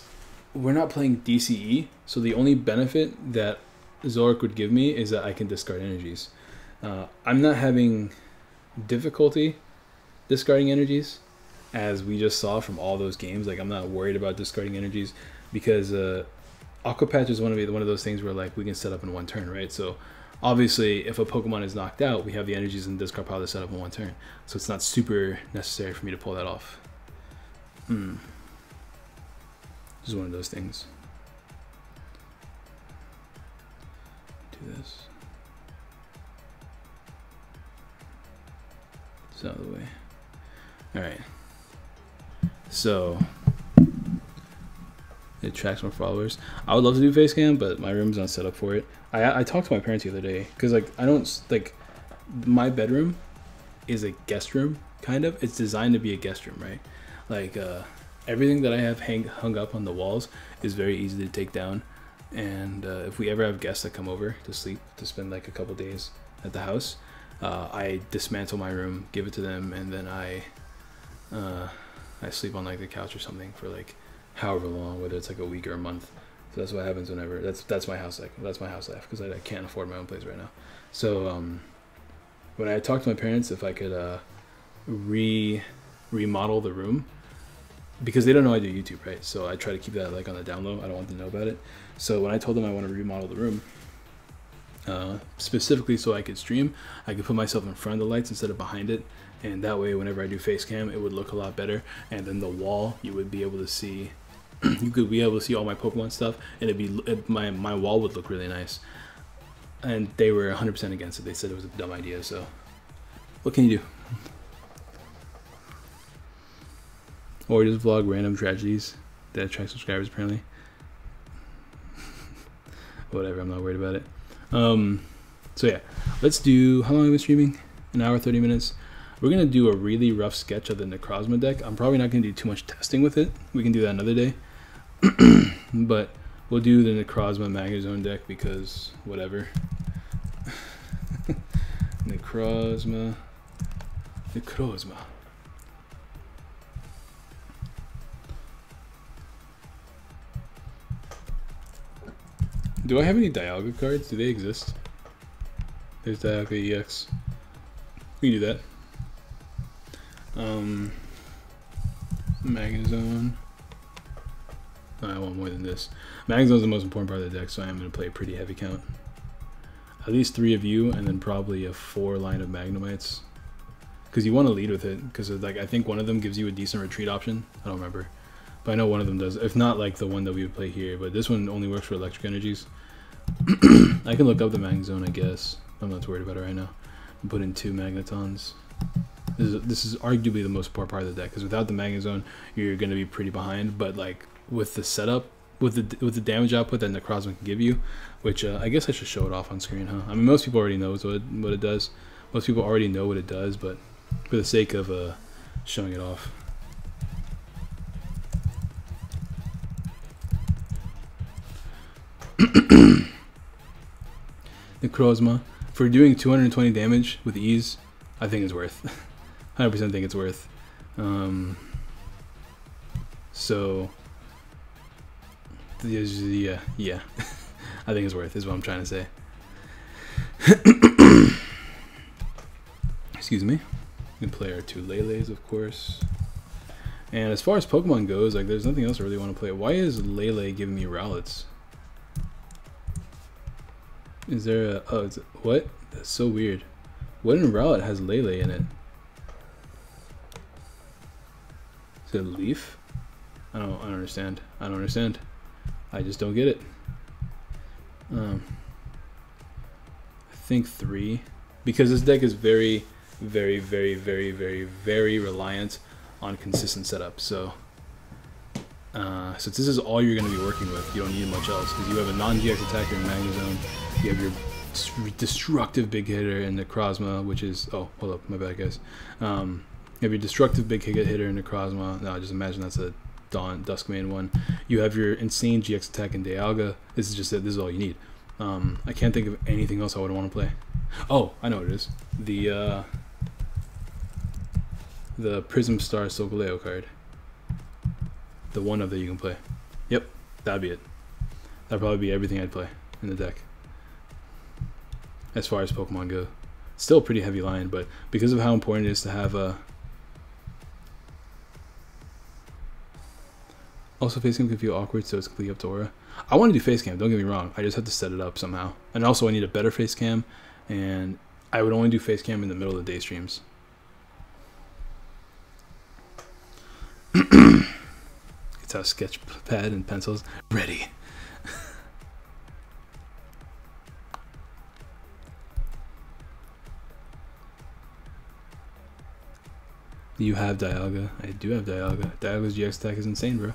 we're not playing DCE, so the only benefit that Zoroark would give me is that I can discard energies. I'm not having difficulty discarding energies, as we just saw from all those games. Like, I'm not worried about discarding energies, because Aqua Patch is one of those things where, like, we can set up in 1 turn, right? So obviously, if a Pokemon is knocked out, we have the energies and discard pile to set up in 1 turn. So it's not super necessary for me to pull that off. Just one of those things. Do this. It's out of the way. Alright. So it attracts more followers. I would love to do face cam, but my room's not set up for it. I talked to my parents the other day, because like my bedroom is a guest room, kind of. It's designed to be a guest room, right? Like everything that I have hung up on the walls is very easy to take down, and if we ever have guests that come over to sleep, to spend like a couple days at the house, I dismantle my room, give it to them, and then I sleep on like the couch or something for like however long, whether it's like a week or a month. So that's what happens whenever that's my house. Like, that's my house life, because I can't afford my own place right now. So when I talked to my parents if I could remodel the room, because they don't know I do YouTube, right? So I try to keep that like on the down low. I don't want them to know about it. So when I told them I want to remodel the room, specifically so I could stream. I could put myself in front of the lights instead of behind it, and that way whenever I do face cam it would look a lot better, and then the wall you would be able to see you could be able to see all my Pokemon stuff, and my wall would look really nice. And they were 100% against it. They said it was a dumb idea, so what can you do? Or just vlog random tragedies that attract subscribers, apparently. Whatever, I'm not worried about it. So yeah, let's do, how long have we been streaming? An hour, 30 minutes. We're going to do a really rough sketch of the Necrozma deck. I'm probably not going to do too much testing with it. We can do that another day. But we'll do the Necrozma Magnezone deck because whatever. Necrozma. Do I have any Dialga cards? Do they exist? There's Dialga EX. We can do that. Magnezone. I want more than this. Magnezone's the most important part of the deck, so I am going to play a pretty heavy count. At least 3 of you, and then probably a 4 line of Magnemites. Because you want to lead with it, because like I think one of them gives you a decent retreat option. I don't remember. But I know one of them does. If not like the one that we would play here, but this one only works for electric energies. I can look up the Magnezone, I guess. I'm not too worried about it right now. I'll put in 2 Magnetons. This is arguably the most important part of the deck, because without the Magnezone, you're going to be pretty behind. But like with the setup, with the damage output that Necrozma can give you, which I guess I should show it off on screen, huh? I mean, most people already knows what it does. Most people already know what it does, but for the sake of showing it off. Necrozma, for doing 220 damage with ease, I think it's worth. 100% think it's worth. So yeah, I think it's worth is what I'm trying to say. Excuse me. We can play our 2 Lele's, of course. And as far as Pokemon goes, like there's nothing else I really want to play. Why is Lele giving me Rowlets? Is there a... oh, is it, what? That's so weird. What in Rowlet has Lele in it? Is it a leaf? I don't understand. I don't understand. I just don't get it. I think 3. Because this deck is very reliant on consistent setup. So since this is all you're going to be working with, you don't need much else, because you have a non-GX attacker in Magnezone, you have your destructive big hitter in Necrozma, which is, oh, hold up, my bad guys. You have your destructive big hitter in Necrozma. No, just imagine that's a Duskmane one. You have your insane GX attack in Dialga. This is just it. This is all you need. I can't think of anything else I would want to play. Oh, I know what it is. The Prism Star Solgaleo card. The one of that you can play. Yep, that'd be it. That'd probably be everything I'd play in the deck. As far as Pokemon go. Still a pretty heavy line, but because of how important it is to have a... Also, face cam can feel awkward, so it's completely up to Aura. I want to do face cam, don't get me wrong. I just have to set it up somehow. And also, I need a better face cam, and I would only do face cam in the middle of the day streams. It's how sketch pad and pencils ready. You have Dialga. I do have Dialga. Dialga's GX attack is insane, bro.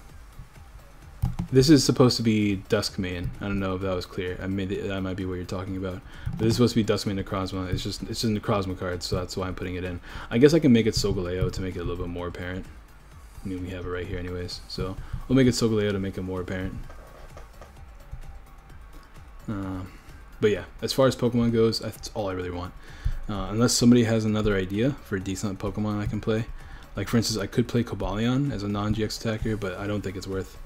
This is supposed to be Duskmane. I don't know if that was clear. That might be what you're talking about. But this is supposed to be Duskmane Necrozma. It's just a Necrozma card, so that's why I'm putting it in. I guess I can make it Solgaleo to make it a little bit more apparent. I mean, we have it right here anyways. So we'll make it Solgaleo to make it more apparent. But yeah, as far as Pokemon goes, that's all I really want. Unless somebody has another idea for a decent Pokemon I can play. Like for instance, I could play Cobalion as a non-GX attacker, but I don't think it's worth.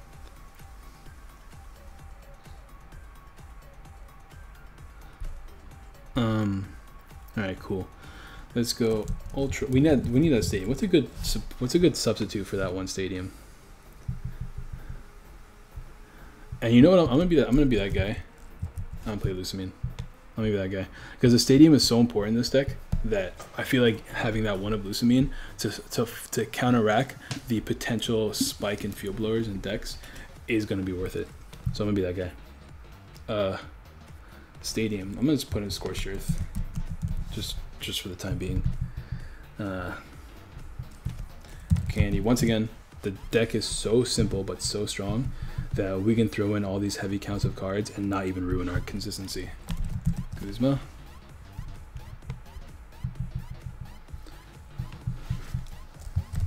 Alright, cool. Let's go Ultra. We need that stadium. What's a good substitute for that one stadium? And you know what? I'm gonna be that guy. I'm gonna play Lucamine. Let me be that guy. Because the stadium is so important in this deck that I feel like having that one of Lusamine to counteract the potential spike in field blowers and decks is going to be worth it. So I'm going to be that guy. Stadium. I'm going to just put in Scorched Earth. Just for the time being. Candy. Once again, the deck is so simple but so strong that we can throw in all these heavy counts of cards and not even ruin our consistency. Guzma.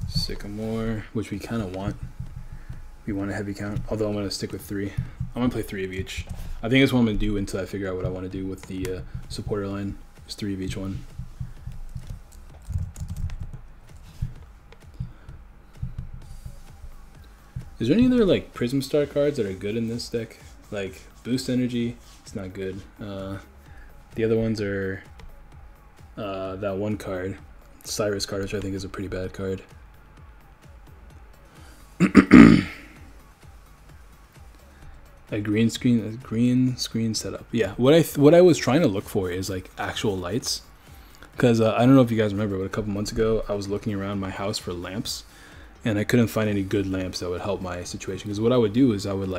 Sycamore, which we kind of want. We want a heavy count, although I'm going to stick with 3. I'm going to play 3 of each. I think that's what I'm going to do until I figure out what I want to do with the supporter line. Just 3 of each one. Is there any other like Prism Star cards that are good in this deck? Like Boost Energy, it's not good. The other ones are that one card, Cyrus card, which I think is a pretty bad card. A green screen setup. Yeah, what I was trying to look for is like actual lights, because I don't know if you guys remember, but a couple months ago I was looking around my house for lamps, and I couldn't find any good lamps that would help my situation. Because what I would do is I would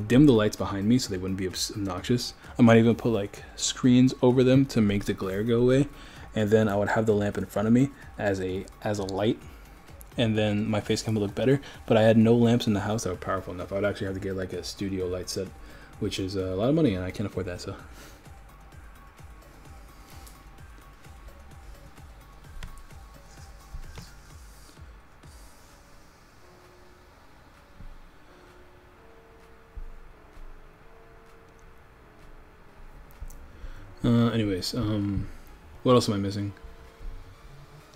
dim the lights behind me so they wouldn't be obnoxious. I might even put like screens over them to make the glare go away, and then I would have the lamp in front of me as a light, and then my face cam would look better. But I had no lamps in the house that were powerful enough. I would actually have to get like a studio light set, which is a lot of money, and I can't afford that. So anyways, what else am I missing?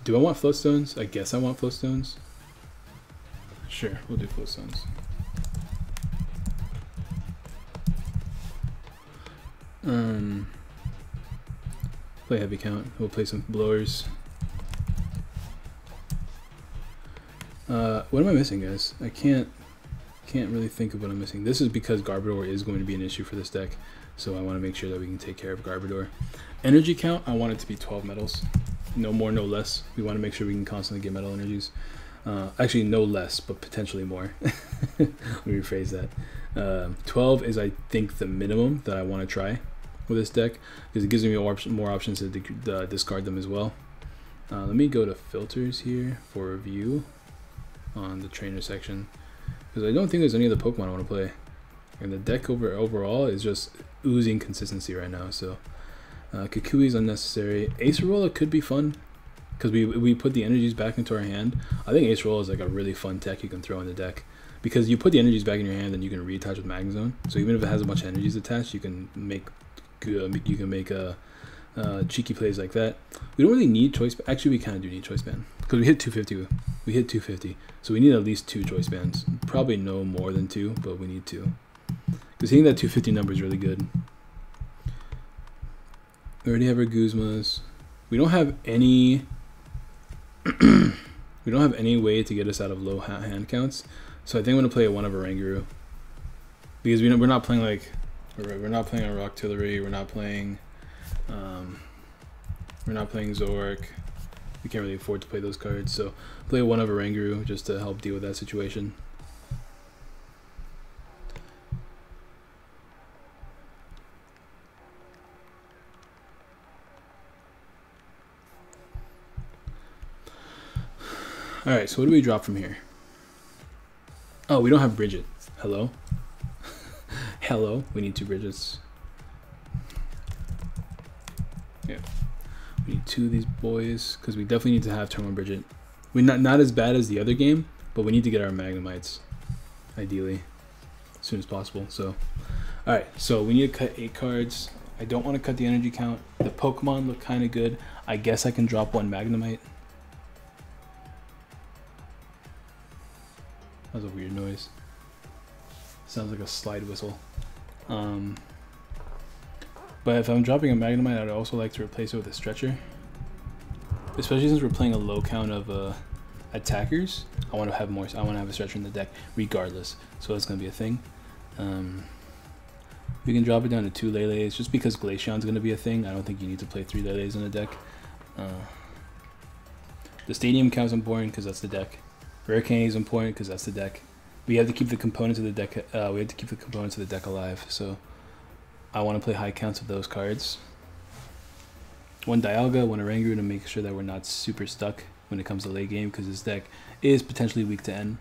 Do I want float stones? I guess I want float stones. Sure, we'll do float stones. Play heavy count. We'll play some blowers. What am I missing, guys? I can't really think of what I'm missing. This is because Garbodor is going to be an issue for this deck, so I want to make sure that we can take care of Garbodor. Energy count, I want it to be 12 metals. No more, no less. We want to make sure we can constantly get metal energies. Actually, no less, but potentially more. Let me rephrase that. 12 is, I think, the minimum that I want to try with this deck, because it gives me more options to discard them as well. Let me go to filters here for review on the trainer section, because I don't think there's any of the Pokemon I want to play. And the deck overall is just oozing consistency right now. So Kukui is unnecessary. Acerola could be fun, because we put the energies back into our hand. I think Acerola is like a really fun tech you can throw in the deck, because you put the energies back in your hand and you can reattach with Magnezone. So even if it has a bunch of energies attached, you can make cheeky plays like that. We don't really need choice. Actually, we kind of do need choice band, because we hit 250. We hit 250, so we need at least 2 choice bands. Probably no more than 2, but we need 2, because hitting that 250 number is really good. We already have our Guzmas. We don't have any. We don't have any way to get us out of low hand counts, so I think I'm gonna play one of Oranguru, because we're not playing like we're not playing a Roctillery. We're not playing Zork. We can't really afford to play those cards, so play one of Oranguru just to help deal with that situation. Alright, so what do we drop from here? Oh, we don't have Bridget. Hello? Hello? We need 2 Bridgets. Yeah. We need 2 of these boys, because we definitely need to have turn 1 Bridget. We're not as bad as the other game, but we need to get our Magnemites, ideally, as soon as possible. So, alright, so we need to cut 8 cards. I don't want to cut the energy count. The Pokemon look kind of good. I guess I can drop 1 Magnemite. That was a weird noise. Sounds like a slide whistle. But if I'm dropping a Magnemite, I'd also like to replace it with a Stretcher. Especially since we're playing a low count of attackers. I want to have more. I want to have a Stretcher in the deck, regardless. So that's gonna be a thing. We can drop it down to 2 Lele's just because Glaceon's going to be a thing. I don't think you need to play 3 Lele's in a deck. The Stadium Count's important because that's the deck. Rare Candy is important because that's the deck. We have to keep the components of the deck. We have to keep the components of the deck alive. So I want to play high counts of those cards. 1 Dialga, 1 Oranguru to make sure that we're not super stuck when it comes to late game because this deck is potentially weak to end.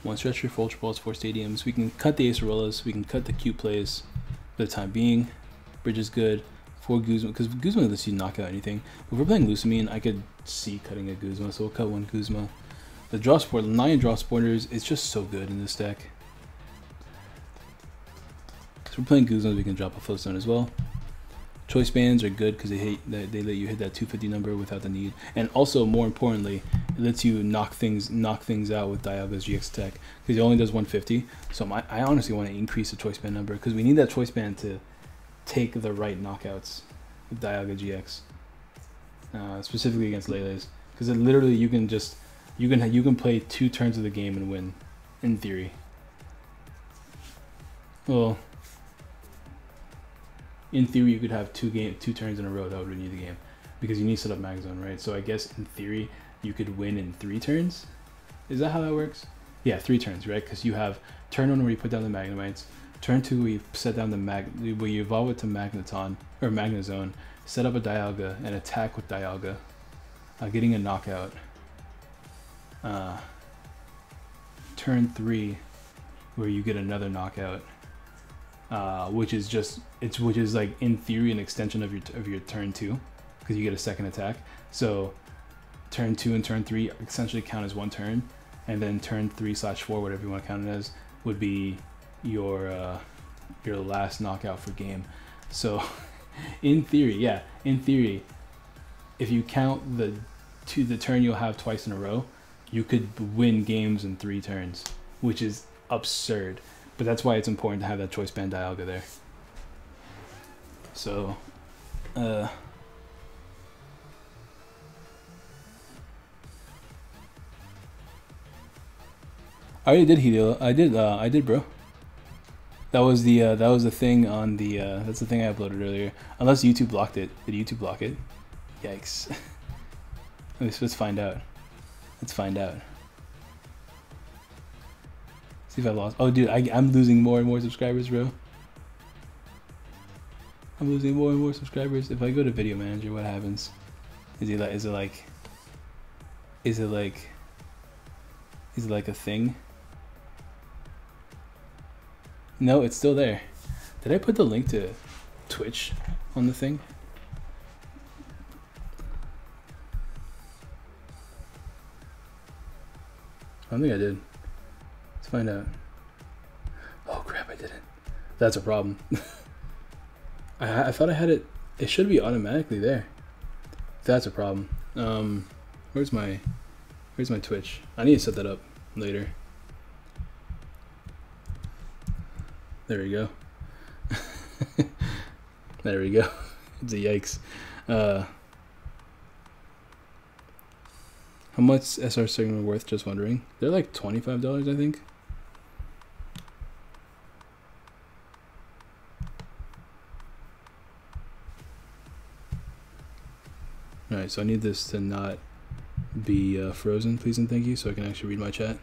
1 Stretcher, 4 Ultra Balls, 4 Stadiums. We can cut the Acerollas. We can cut the cute plays for the time being. Bridge is good. 4 Guzma, because Guzma lets you knock out anything. If we're playing Lucamine, I could see cutting a Guzma, so we'll cut 1 Guzma. The draw sport, 9 draw sporters, is just so good in this deck. So we're playing Guzma, we can drop a Flowstone as well. Choice bands are good because they let you hit that 250 number without the need, and also more importantly, it lets you knock things out with Dialga's GX attack because it only does 150. So I honestly want to increase the choice band number because we need that choice band to take the right knockouts with Dialga GX, specifically against Lele's, because literally you can play 2 turns of the game and win, in theory. Well, in theory you could have 2 turns in a row that would win you the game because you need to set up Mag Zone, right? So I guess in theory you could win in 3 turns. Is that how that works? Yeah, 3 turns, right? Because you have turn 1 where you put down the Magnemites, turn 2 where you set down where you evolve it to Magneton or Magnezone, set up a Dialga and attack with Dialga, getting a knockout. Turn 3 where you get another knockout, which is like in theory an extension of your turn 2 because you get a second attack. So turn 2 and turn 3 essentially count as 1 turn, and then turn 3/4, whatever you want to count it as, would be your last knockout for game. So in theory, if you count the turn you'll have twice in a row, you could win games in 3 turns, which is absurd. But that's why it's important to have that choice band Dialga there. So I already did Helio. I did, bro. That was the thing on the that's the thing I uploaded earlier. Unless YouTube blocked it. Did YouTube block it? Yikes. Let's find out. Let's find out. See if I lost. Oh, dude, I'm losing more and more subscribers, bro. I'm losing more and more subscribers. If I go to Video Manager, what happens? Is it like a thing? No, it's still there. Did I put the link to Twitch on the thing? I don't think I did. Let's find out. Oh crap, I didn't. That's a problem. I thought I had it. It should be automatically there. That's a problem. Where's my Twitch? I need to set that up later. There we go. There we go. It's a yikes. How much SR Sigma worth? Just wondering. They're like $25, I think. Alright, so I need this to not be frozen, please and thank you, so I can actually read my chat.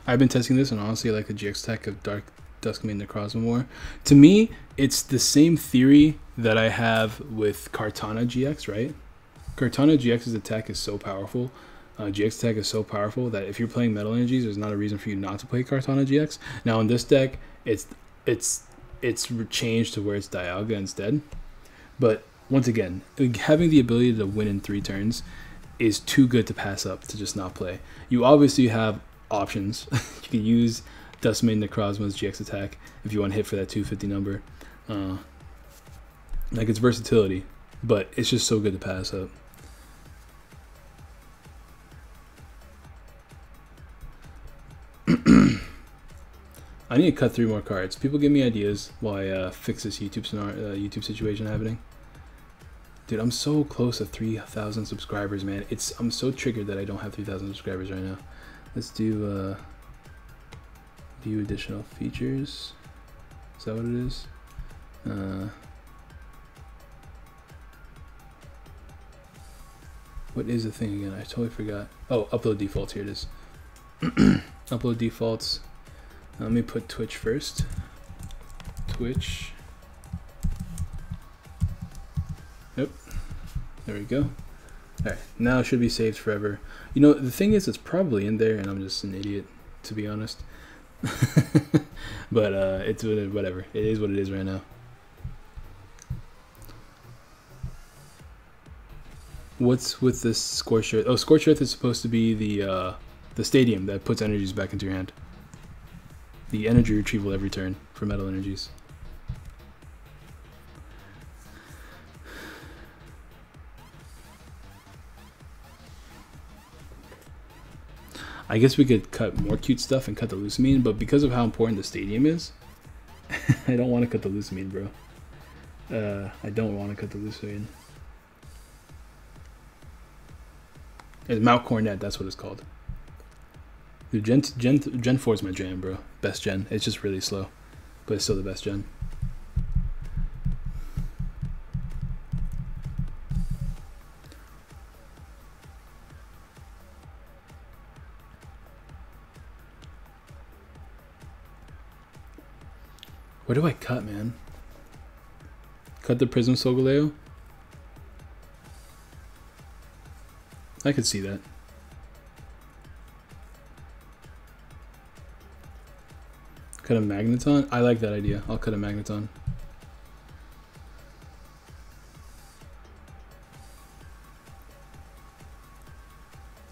I've been testing this, and honestly I like the GX attack of Dark Duskmane Necrozma more. To me, it's the same theory that I have with Kartana GX, right? Kartana GX's attack is so powerful. GX attack is so powerful that if you're playing Metal Energies, there's not a reason for you not to play Kartana GX. Now in this deck, it's changed to where it's Dialga instead. But once again, having the ability to win in 3 turns is too good to pass up to just not play. You obviously have options. You can use Duskmane Necrozma's GX attack if you want to hit for that 250 number. Like, it's versatility, but it's just so good to pass up. I need to cut 3 more cards. People give me ideas while I fix this YouTube situation happening. Dude, I'm so close to 3,000 subscribers, man. I'm so triggered that I don't have 3,000 subscribers right now. Let's do view additional features. Is that what it is? What is the thing again? I totally forgot. Oh, upload defaults. Here it is. Upload defaults. Let me put Twitch first. Twitch. Yep. There we go. Alright, now it should be saved forever. You know, the thing is, it's probably in there, and I'm just an idiot, to be honest. But it's whatever. It is what it is right now. What's with this Scorched Earth? Oh, Scorched Earth is supposed to be the stadium that puts energies back into your hand. The energy retrieval every turn for metal energies. I guess we could cut more cute stuff and cut the Lucamine, but because of how important the stadium is, I don't want to cut the Lucamine, bro. I don't want to cut the Lucamine. It's Mount Cornet, that's what it's called. Dude, Gen 4 is my jam, bro. Best gen. It's just really slow, but it's still the best gen. What do I cut, man? Cut the Prism Solgaleo? I could see that. Cut a Magneton? I like that idea. I'll cut a Magneton.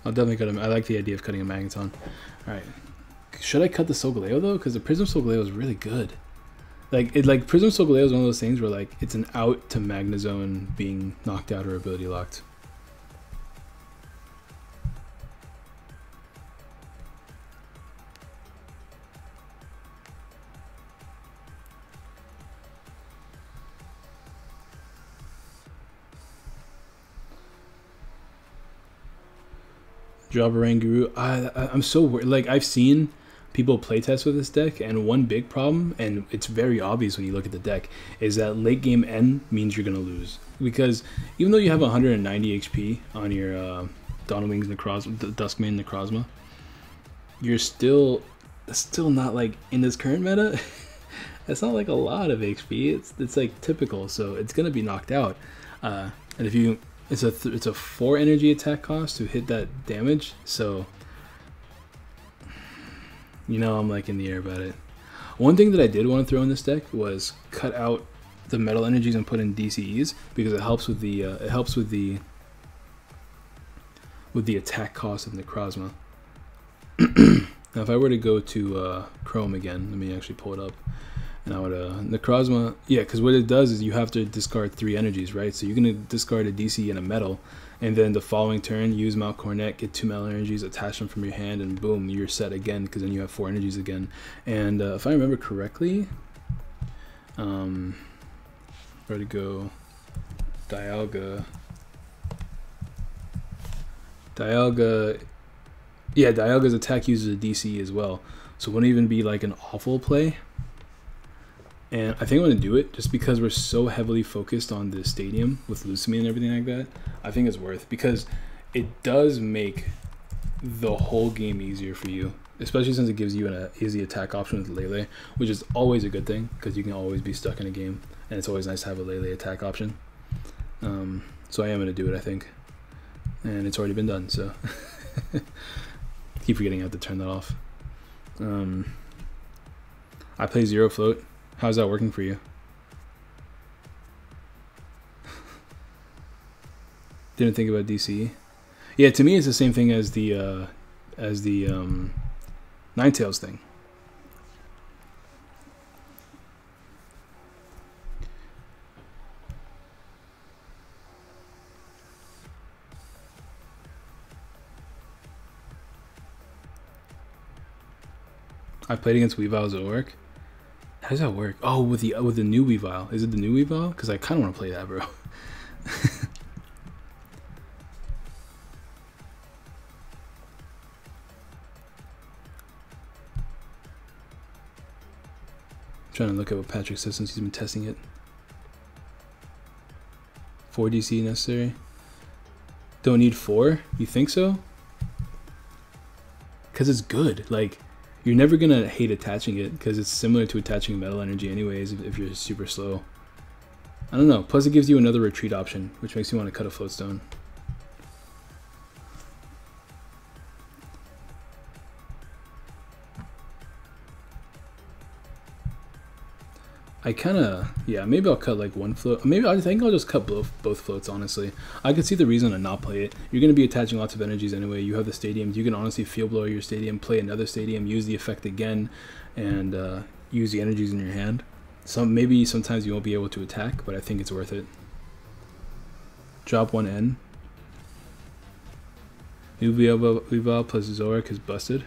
I'll definitely cut him. I like the idea of cutting a Magneton. Alright. Should I cut the Solgaleo though? Because the Prism Solgaleo is really good. Like Prism Solgaleo is one of those things where like it's an out to Magnezone being knocked out or ability locked. Jabberanguru. I'm so worried. Like I've seen people playtest with this deck, and one big problem, and it's very obvious when you look at the deck, is that late game end means you're gonna lose, because even though you have 190 HP on your Donawing's Duskmane Necrozma, you're still not like in this current meta. It's not like a lot of HP. It's like typical, so it's gonna be knocked out. And if you, it's a 4 energy attack cost to hit that damage, so. You know, I'm like in the air about it. One thing that I did want to throw in this deck was cut out the metal energies and put in DCEs, because it helps with the attack cost of Necrozma. Now, if I were to go to Chrome again, let me actually pull it up, and I would Necrozma, yeah, because what it does is you have to discard 3 energies, right? So you're gonna discard a DC and a metal, and then the following turn use Mount Cornet, get 2 metal energies, attach them from your hand, and boom, you're set again, because then you have 4 energies again. And if I remember correctly, where to go? Dialga, yeah, Dialga's attack uses a DC as well, so it wouldn't even be like an awful play. And I think I'm going to do it just because we're so heavily focused on the stadium with Lucamine and everything like that. I think it's worth, because it does make the whole game easier for you, especially since it gives you an easy attack option with Lele, which is always a good thing because you can always be stuck in a game, and it's always nice to have a Lele attack option. So I am going to do it, I think. And it's already been done, so keep forgetting I have to turn that off. I play Zero Float. How's that working for you? Didn't think about DC. Yeah, to me it's the same thing as the Ninetales thing. I played against Weavile Zoroark. How does that work? Oh, with the new Weavile. Is it the new Weavile? Because I kind of want to play that, bro. trying to look at what Patrick says since he's been testing it. 4 DC necessary. Don't need 4? You think so? Because it's good. Like, you're never going to hate attaching it because it's similar to attaching metal energy anyways if you're super slow. I don't know. Plus it gives you another retreat option, which makes you want to cut a floatstone. I kind of, yeah, maybe I'll cut like one float. Maybe I think I'll just cut both floats, honestly. I could see the reason to not play it. You're going to be attaching lots of energies anyway. You have the stadiums. You can honestly field blow your stadium, play another stadium, use the effect again, and use the energies in your hand. Maybe sometimes you won't be able to attack, but I think it's worth it. Drop 1 N. Weavile plus Zorak is busted.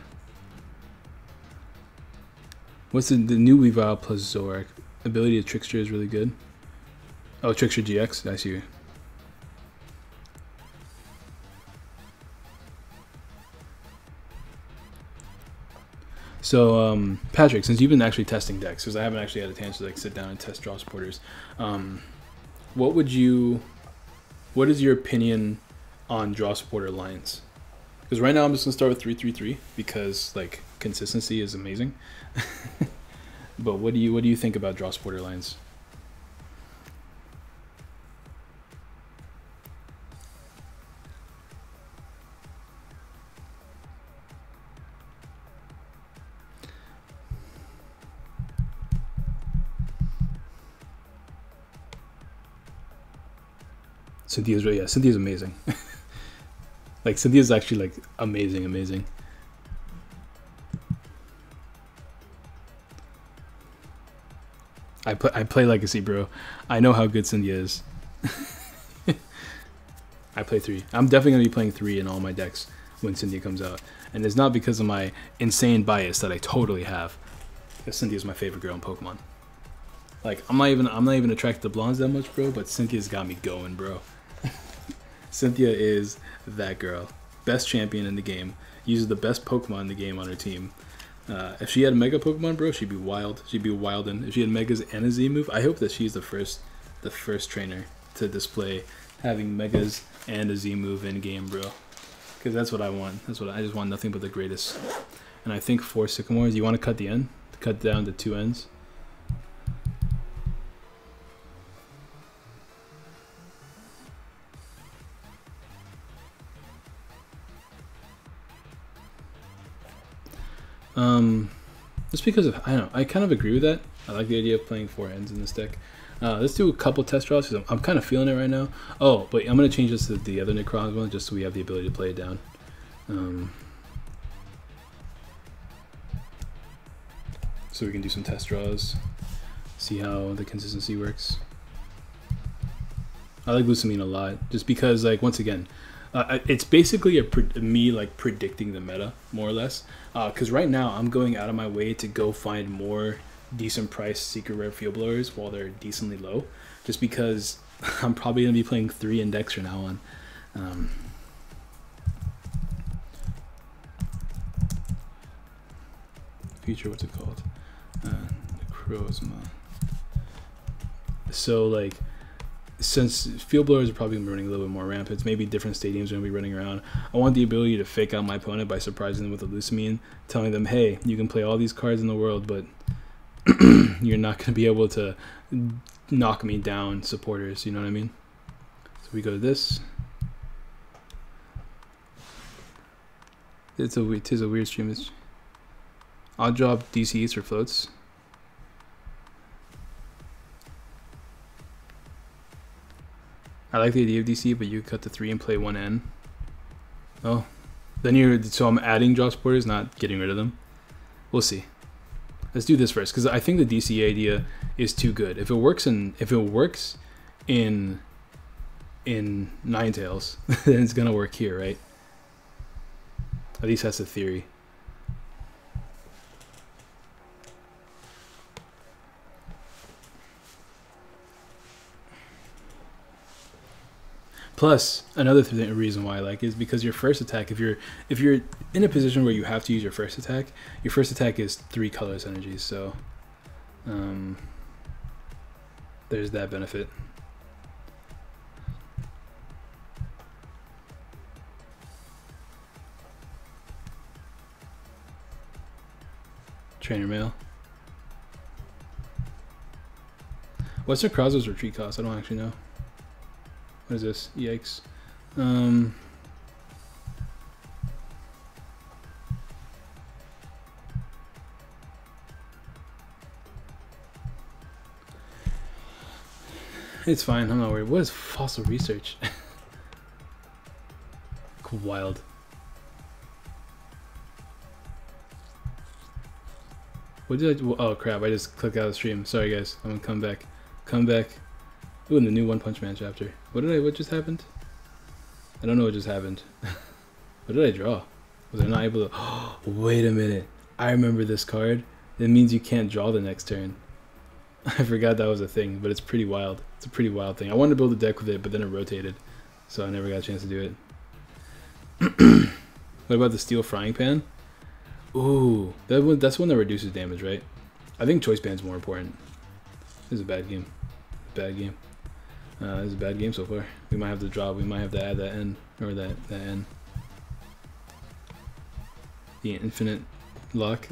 What's the new Weavile plus Zorak? Ability of Trickster is really good. Oh, Trickster GX, I see you. So, Patrick, since you've been actually testing decks, because I haven't actually had a chance to like sit down and test draw supporters, what is your opinion on draw supporter lines? Because right now I'm just gonna start with 3-3-3 because like consistency is amazing. But what do you think about draw supporter lines? Cynthia's right, yeah, Cynthia's amazing. Like Cynthia's actually like amazing. I play Legacy, bro. I know how good Cynthia is. I play 3. I'm definitely gonna be playing 3 in all my decks when Cynthia comes out, and it's not because of my insane bias that I totally have. Because Cynthia's my favorite girl in Pokemon. Like I'm not even attracted to blondes that much, bro. But Cynthia's got me going, bro. Cynthia is that girl. Best champion in the game. Uses the best Pokemon in the game on her team. If she had a Mega Pokemon, bro, she'd be wild. She'd be wildin'. If she had Megas and a Z move, I hope that she's the first trainer to display having Megas and a Z move in game, bro. Because that's what I want. I just want nothing but the greatest. And I think 4 Sycamores. You want to cut the end? Cut down to 2 ends. Just because of, I don't know, I kind of agree with that. I like the idea of playing 4 ends in this deck. Let's do a couple test draws because I'm kind of feeling it right now. Oh, but I'm going to change this to the other Necrozma just so we have the ability to play it down. So we can do some test draws, see how the consistency works. I like Lucamine a lot just because, like, once again, it's basically me like predicting the meta more or less, because right now I'm going out of my way to go find more decent price secret rare field blowers while they're decently low, just because I'm probably going to be playing 3 in decks from now on. Feature, what's it called? Necrozma. So like, since field blowers are probably going to be running a little bit more rampant, maybe different stadiums are going to be running around, I want the ability to fake out my opponent by surprising them with a Lucamine, telling them, hey, you can play all these cards in the world, but you're not going to be able to knock me down, supporters, you know what I mean? So we go to this. It is a weird stream. I'll drop DCs for floats. I like the idea of DC, but you cut to 3 and play 1 N. Oh, then so I'm adding draw supporters, not getting rid of them. We'll see. Let's do this first, because I think the DC idea is too good. If it works in Ninetales, then it's gonna work here, right? At least that's the theory. Plus, another reason why I like it is because your first attack, if you're in a position where you have to use your first attack is 3 colorless energies. So There's that benefit. Trainer mail. What's Necrozma's retreat cost? I don't actually know. What is this? Yikes. It's fine, I'm not worried. What is fossil research? Wild. What did I... Oh crap, I just clicked out of the stream. Sorry guys, I'm gonna come back. Come back. Ooh, in the new One Punch Man chapter. What just happened? I don't know what just happened. What did I draw? Was I not able to... Oh, wait a minute. I remember this card. It means you can't draw the next turn. I forgot that was a thing, but it's pretty wild. It's a pretty wild thing. I wanted to build a deck with it, but then it rotated. So I never got a chance to do it. What about the steel frying pan? Ooh, that's one that reduces damage, right? I think choice band's more important. This is a bad game. Bad game. This is a bad game so far. We might have to drop. We might have to add that N or that N. The infinite lock,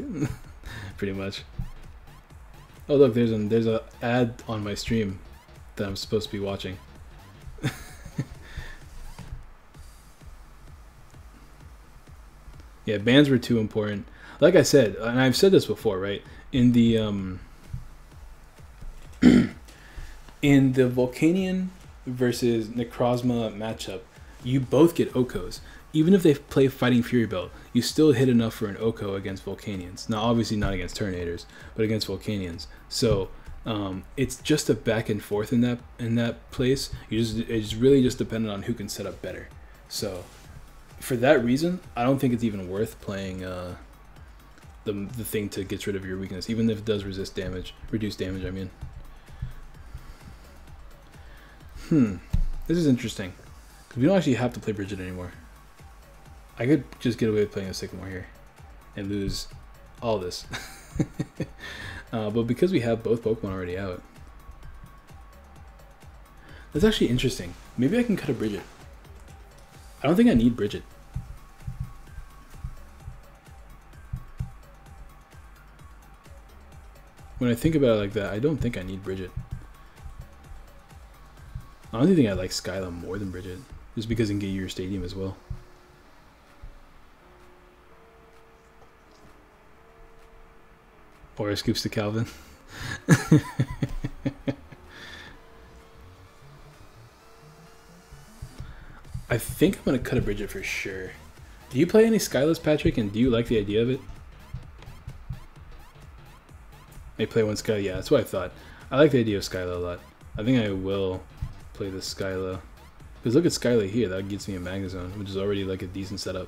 pretty much. Oh look, there's a ad on my stream that I'm supposed to be watching. Yeah, bans were too important. Like I said, and I've said this before, right? In the in the Volcanion versus Necrozma matchup, you both get Okos. Even if they play Fighting Fury Belt, you still hit enough for an Oko against Volcanions. Now, obviously not against Turnators, but against Volcanions. So it's just a back and forth in that place. It's really just dependent on who can set up better. So for that reason, I don't think it's even worth playing the thing to get rid of your weakness, even if it does reduce damage. I mean, this is interesting because we don't actually have to play Bridget anymore. I could just get away with playing a Sycamore here and lose all this. But because we have both Pokemon already out, that's actually interesting. Maybe I can cut a Bridget. I don't think I need Bridget. When I think about it like that, I don't think I need Bridget. I don't think I like Skyla more than Bridget, just because in Get Your Stadium as well. Or scoops to Calvin. I think I'm going to cut a Bridget for sure. Do you play any Skylas, Patrick, and do you like the idea of it? I play one Skyla. Yeah, that's what I thought. I like the idea of Skyla a lot. I think I will play the Skyla. Because look at Skyla here. That gets me a Magnezone, which is already like a decent setup.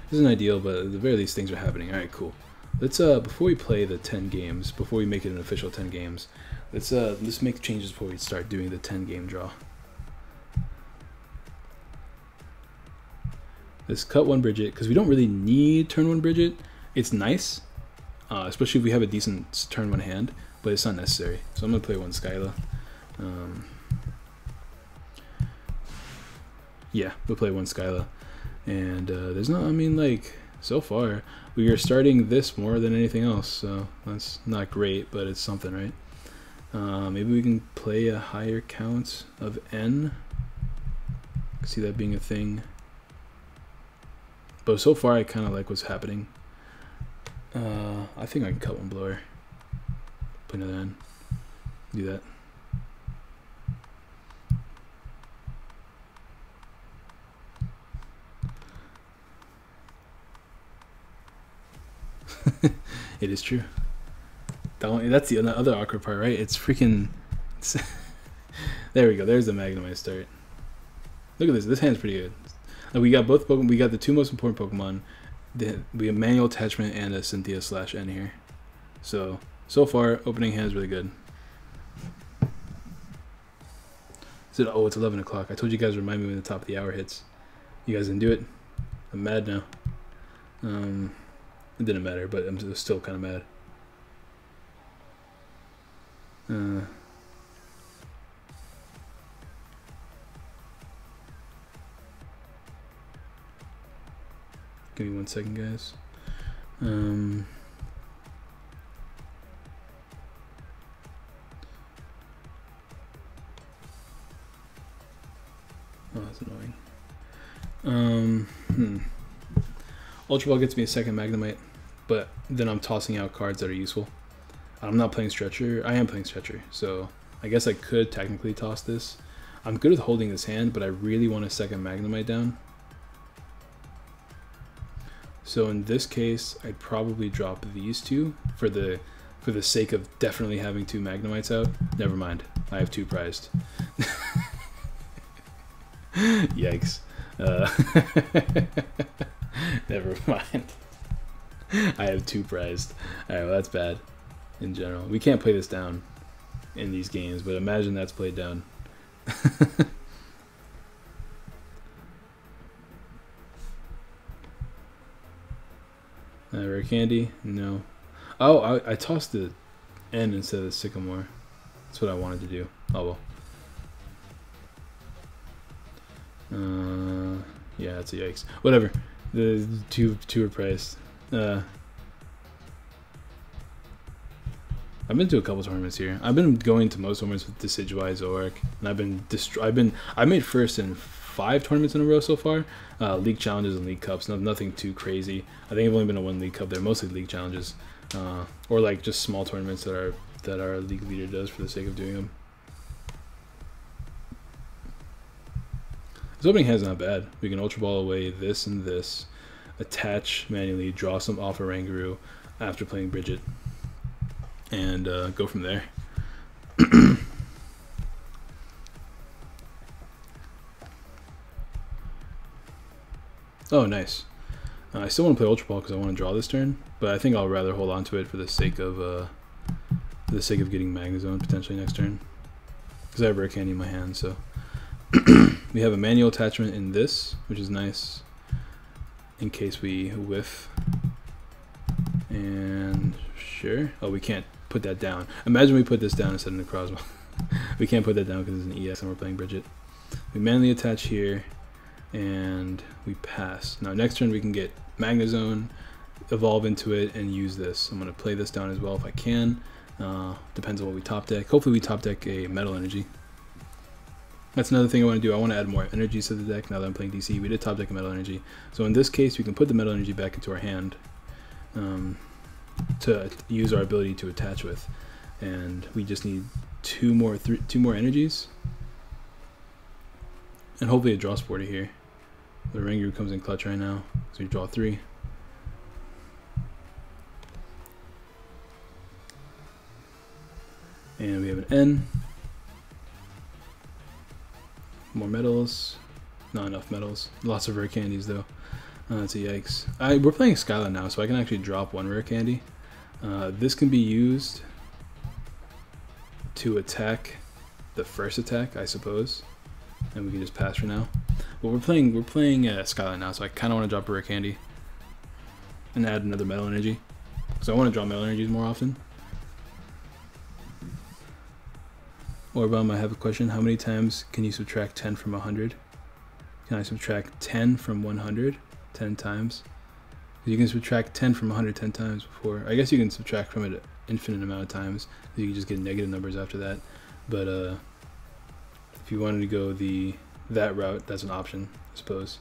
This isn't ideal, but at the very least things are happening. Alright, cool. Let's before we play the 10 games, before we make it an official 10 games, let's make changes before we start doing the 10 game draw. Let's cut one Bridget, because we don't really need turn one Bridget. It's nice, especially if we have a decent turn one hand, but it's not necessary. So I'm going to play one Skyla. Yeah, we'll play one Skyla. And there's not, I mean, like, so far, we are starting this more than anything else, so that's not great, but it's something, right? Maybe we can play a higher count of N. I can see that being a thing. But so far, I kind of like what's happening. I think I can cut one blower. Play another N. Do that. It is true. That's the other awkward part, right? It's freaking... There we go. There's the Magnemite start. Look at this. This hand's pretty good. We got both Pokemon. We got the two most important Pokemon. We have Manual Attachment and a Cynthia/N here. So far, opening hand is really good. Oh, it's 11 o'clock. I told you guys to remind me when the top of the hour hits. You guys didn't do it? I'm mad now. It didn't matter, but I'm still kind of mad. Give me 1 second, guys. Oh, that's annoying. Ultra Ball gets me a second Magnemite, but then I'm tossing out cards that are useful. I'm not playing Stretcher. I am playing Stretcher, so I guess I could technically toss this. I'm good with holding this hand, but I really want a second Magnemite down. So in this case, I'd probably drop these two for the sake of definitely having 2 Magnemites out. Never mind, I have 2 prized. Yikes. Never mind. I have 2 prized. Alright, well that's bad in general. We can't play this down in these games, but imagine that's played down. Rare candy? No. Oh, I tossed the N instead of the Sycamore. That's what I wanted to do. Oh well. Yeah, it's a yikes. Whatever. The two are priced. I've been to a couple tournaments here. I've been going to most tournaments with Decidueye Zoroark, and I made first in 5 tournaments in a row so far. League challenges and league cups, nothing too crazy. I think I've only been to 1 league cup. They're mostly league challenges, or like just small tournaments that our league leader does for the sake of doing them. This opening hand's not bad. We can Ultra Ball away this and this, attach manually, draw some off a Rangaroo after playing Bridget, and go from there. Oh, nice. I still want to play Ultra Ball because I want to draw this turn, but I think I'll rather hold on to it for the sake of getting Magnezone potentially next turn, because I have Rare Candy in my hand. So we have a manual attachment in this, which is nice in case we whiff. And sure. Oh, we can't put that down. Imagine we put this down instead of Necrozma. We can't put that down because it's an EX and we're playing Bridget. We manually attach here, and we pass. Now next turn we can get Magnezone, evolve into it, and use this. I'm going to play this down as well if I can. Depends on what we top deck. Hopefully we top deck a Metal Energy. That's another thing I want to do. I want to add more energies to the deck now that I'm playing DC. We did top deck a Metal Energy. So in this case, we can put the Metal Energy back into our hand to use our ability to attach with. And we just need two more energies. And hopefully a draw sporty here. The Rangaroo comes in clutch right now. So we draw 3. And we have an N. More metals. Not enough metals. Lots of rare candies though. That's a yikes. We're playing Skyline now, so I can actually drop 1 rare candy. This can be used to attack the first attack, I suppose. And we can just pass for now. But we're playing Skyline now, so I kind of want to drop a rare candy and add another Metal Energy. So I want to draw Metal Energies more often. Orbom, I have a question. How many times can you subtract 10 from 100? Can I subtract 10 from 100? 10 times? You can subtract 10 from 100 10 times before. I guess you can subtract from it an infinite amount of times. You can just get negative numbers after that. But if you wanted to go that route, that's an option, I suppose.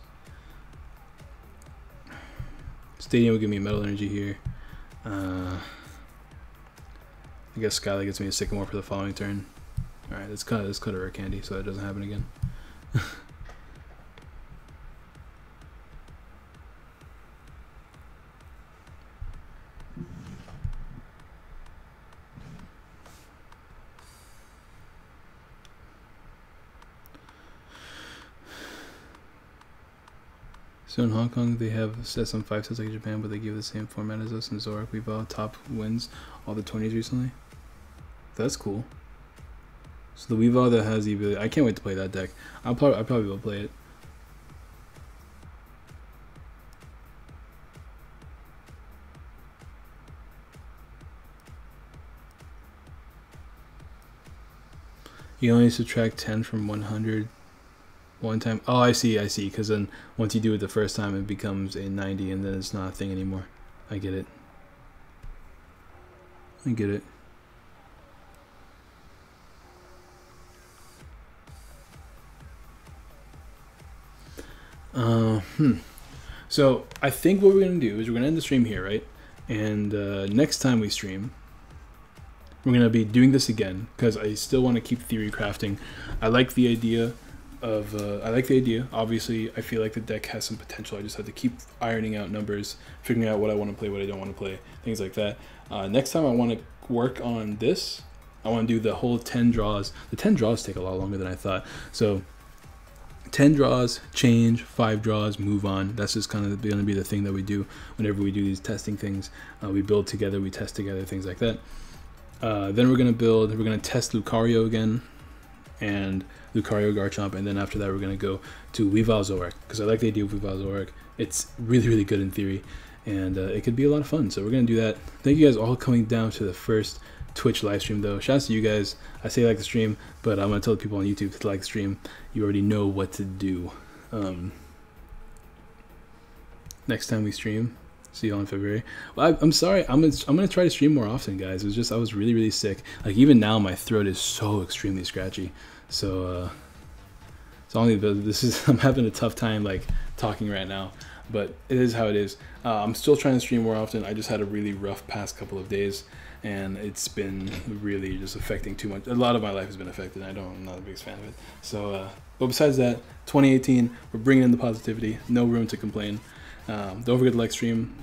Stadium will give me a Metal Energy here. I guess Skylight gets me a Sycamore for the following turn. Alright, let's cut a rare candy so that doesn't happen again. So in Hong Kong, they have sets on 5 sets like Japan, but they give the same format as us, and Zoroark Weavile top wins all the 20s recently. That's cool. So the Weavile that has the ability, I can't wait to play that deck. I probably will play it. You only subtract 10 from 100 one time. Oh, I see, because then once you do it the first time, it becomes a 90, and then it's not a thing anymore. I get it. I get it. So I think what we're gonna do is we're gonna end the stream here, right? And next time we stream, we're gonna be doing this again because I still want to keep theory crafting. I like the idea of obviously I feel like the deck has some potential. I just have to keep ironing out numbers, figuring out what I want to play, what I don't want to play, things like that. Next time I want to work on this. I want to do the whole 10 draws. The 10 draws take a lot longer than I thought. So 10 draws, change, 5 draws, move on. That's just kind of going to be the thing that we do whenever we do these testing things. We build together, we test together, things like that. Then we're going to test Lucario again and Lucario Garchomp, and then after that we're going to go to Weavile Zoroark, because I like the idea of Weavile Zoroark. It's really, really good in theory, and it could be a lot of fun. So we're going to do that. Thank you guys all coming down to the first Twitch live stream though. Shouts to you guys. I say like the stream, but I'm going to tell the people on YouTube to like the stream. You already know what to do. Next time we stream, see you all in February. Well, I'm sorry. I'm gonna try to stream more often, guys. It was just I was really, really sick. Like even now, my throat is so extremely scratchy. So it's only I'm having a tough time like talking right now, but it is how it is. I'm still trying to stream more often. I just had a really rough past couple of days, and it's been really just affecting too much. A lot of my life has been affected. I'm not the biggest fan of it. So, but besides that, 2018, we're bringing in the positivity. No room to complain. Don't forget to like stream.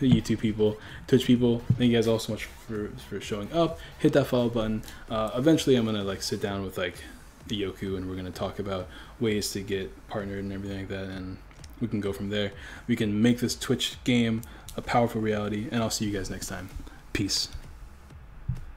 YouTube people, Twitch people, thank you guys all so much for showing up. Hit that follow button. Eventually I'm gonna like sit down with like the Yoku, and we're gonna talk about ways to get partnered and everything like that, and we can go from there. We can make this Twitch game a powerful reality, and I'll see you guys next time. Peace.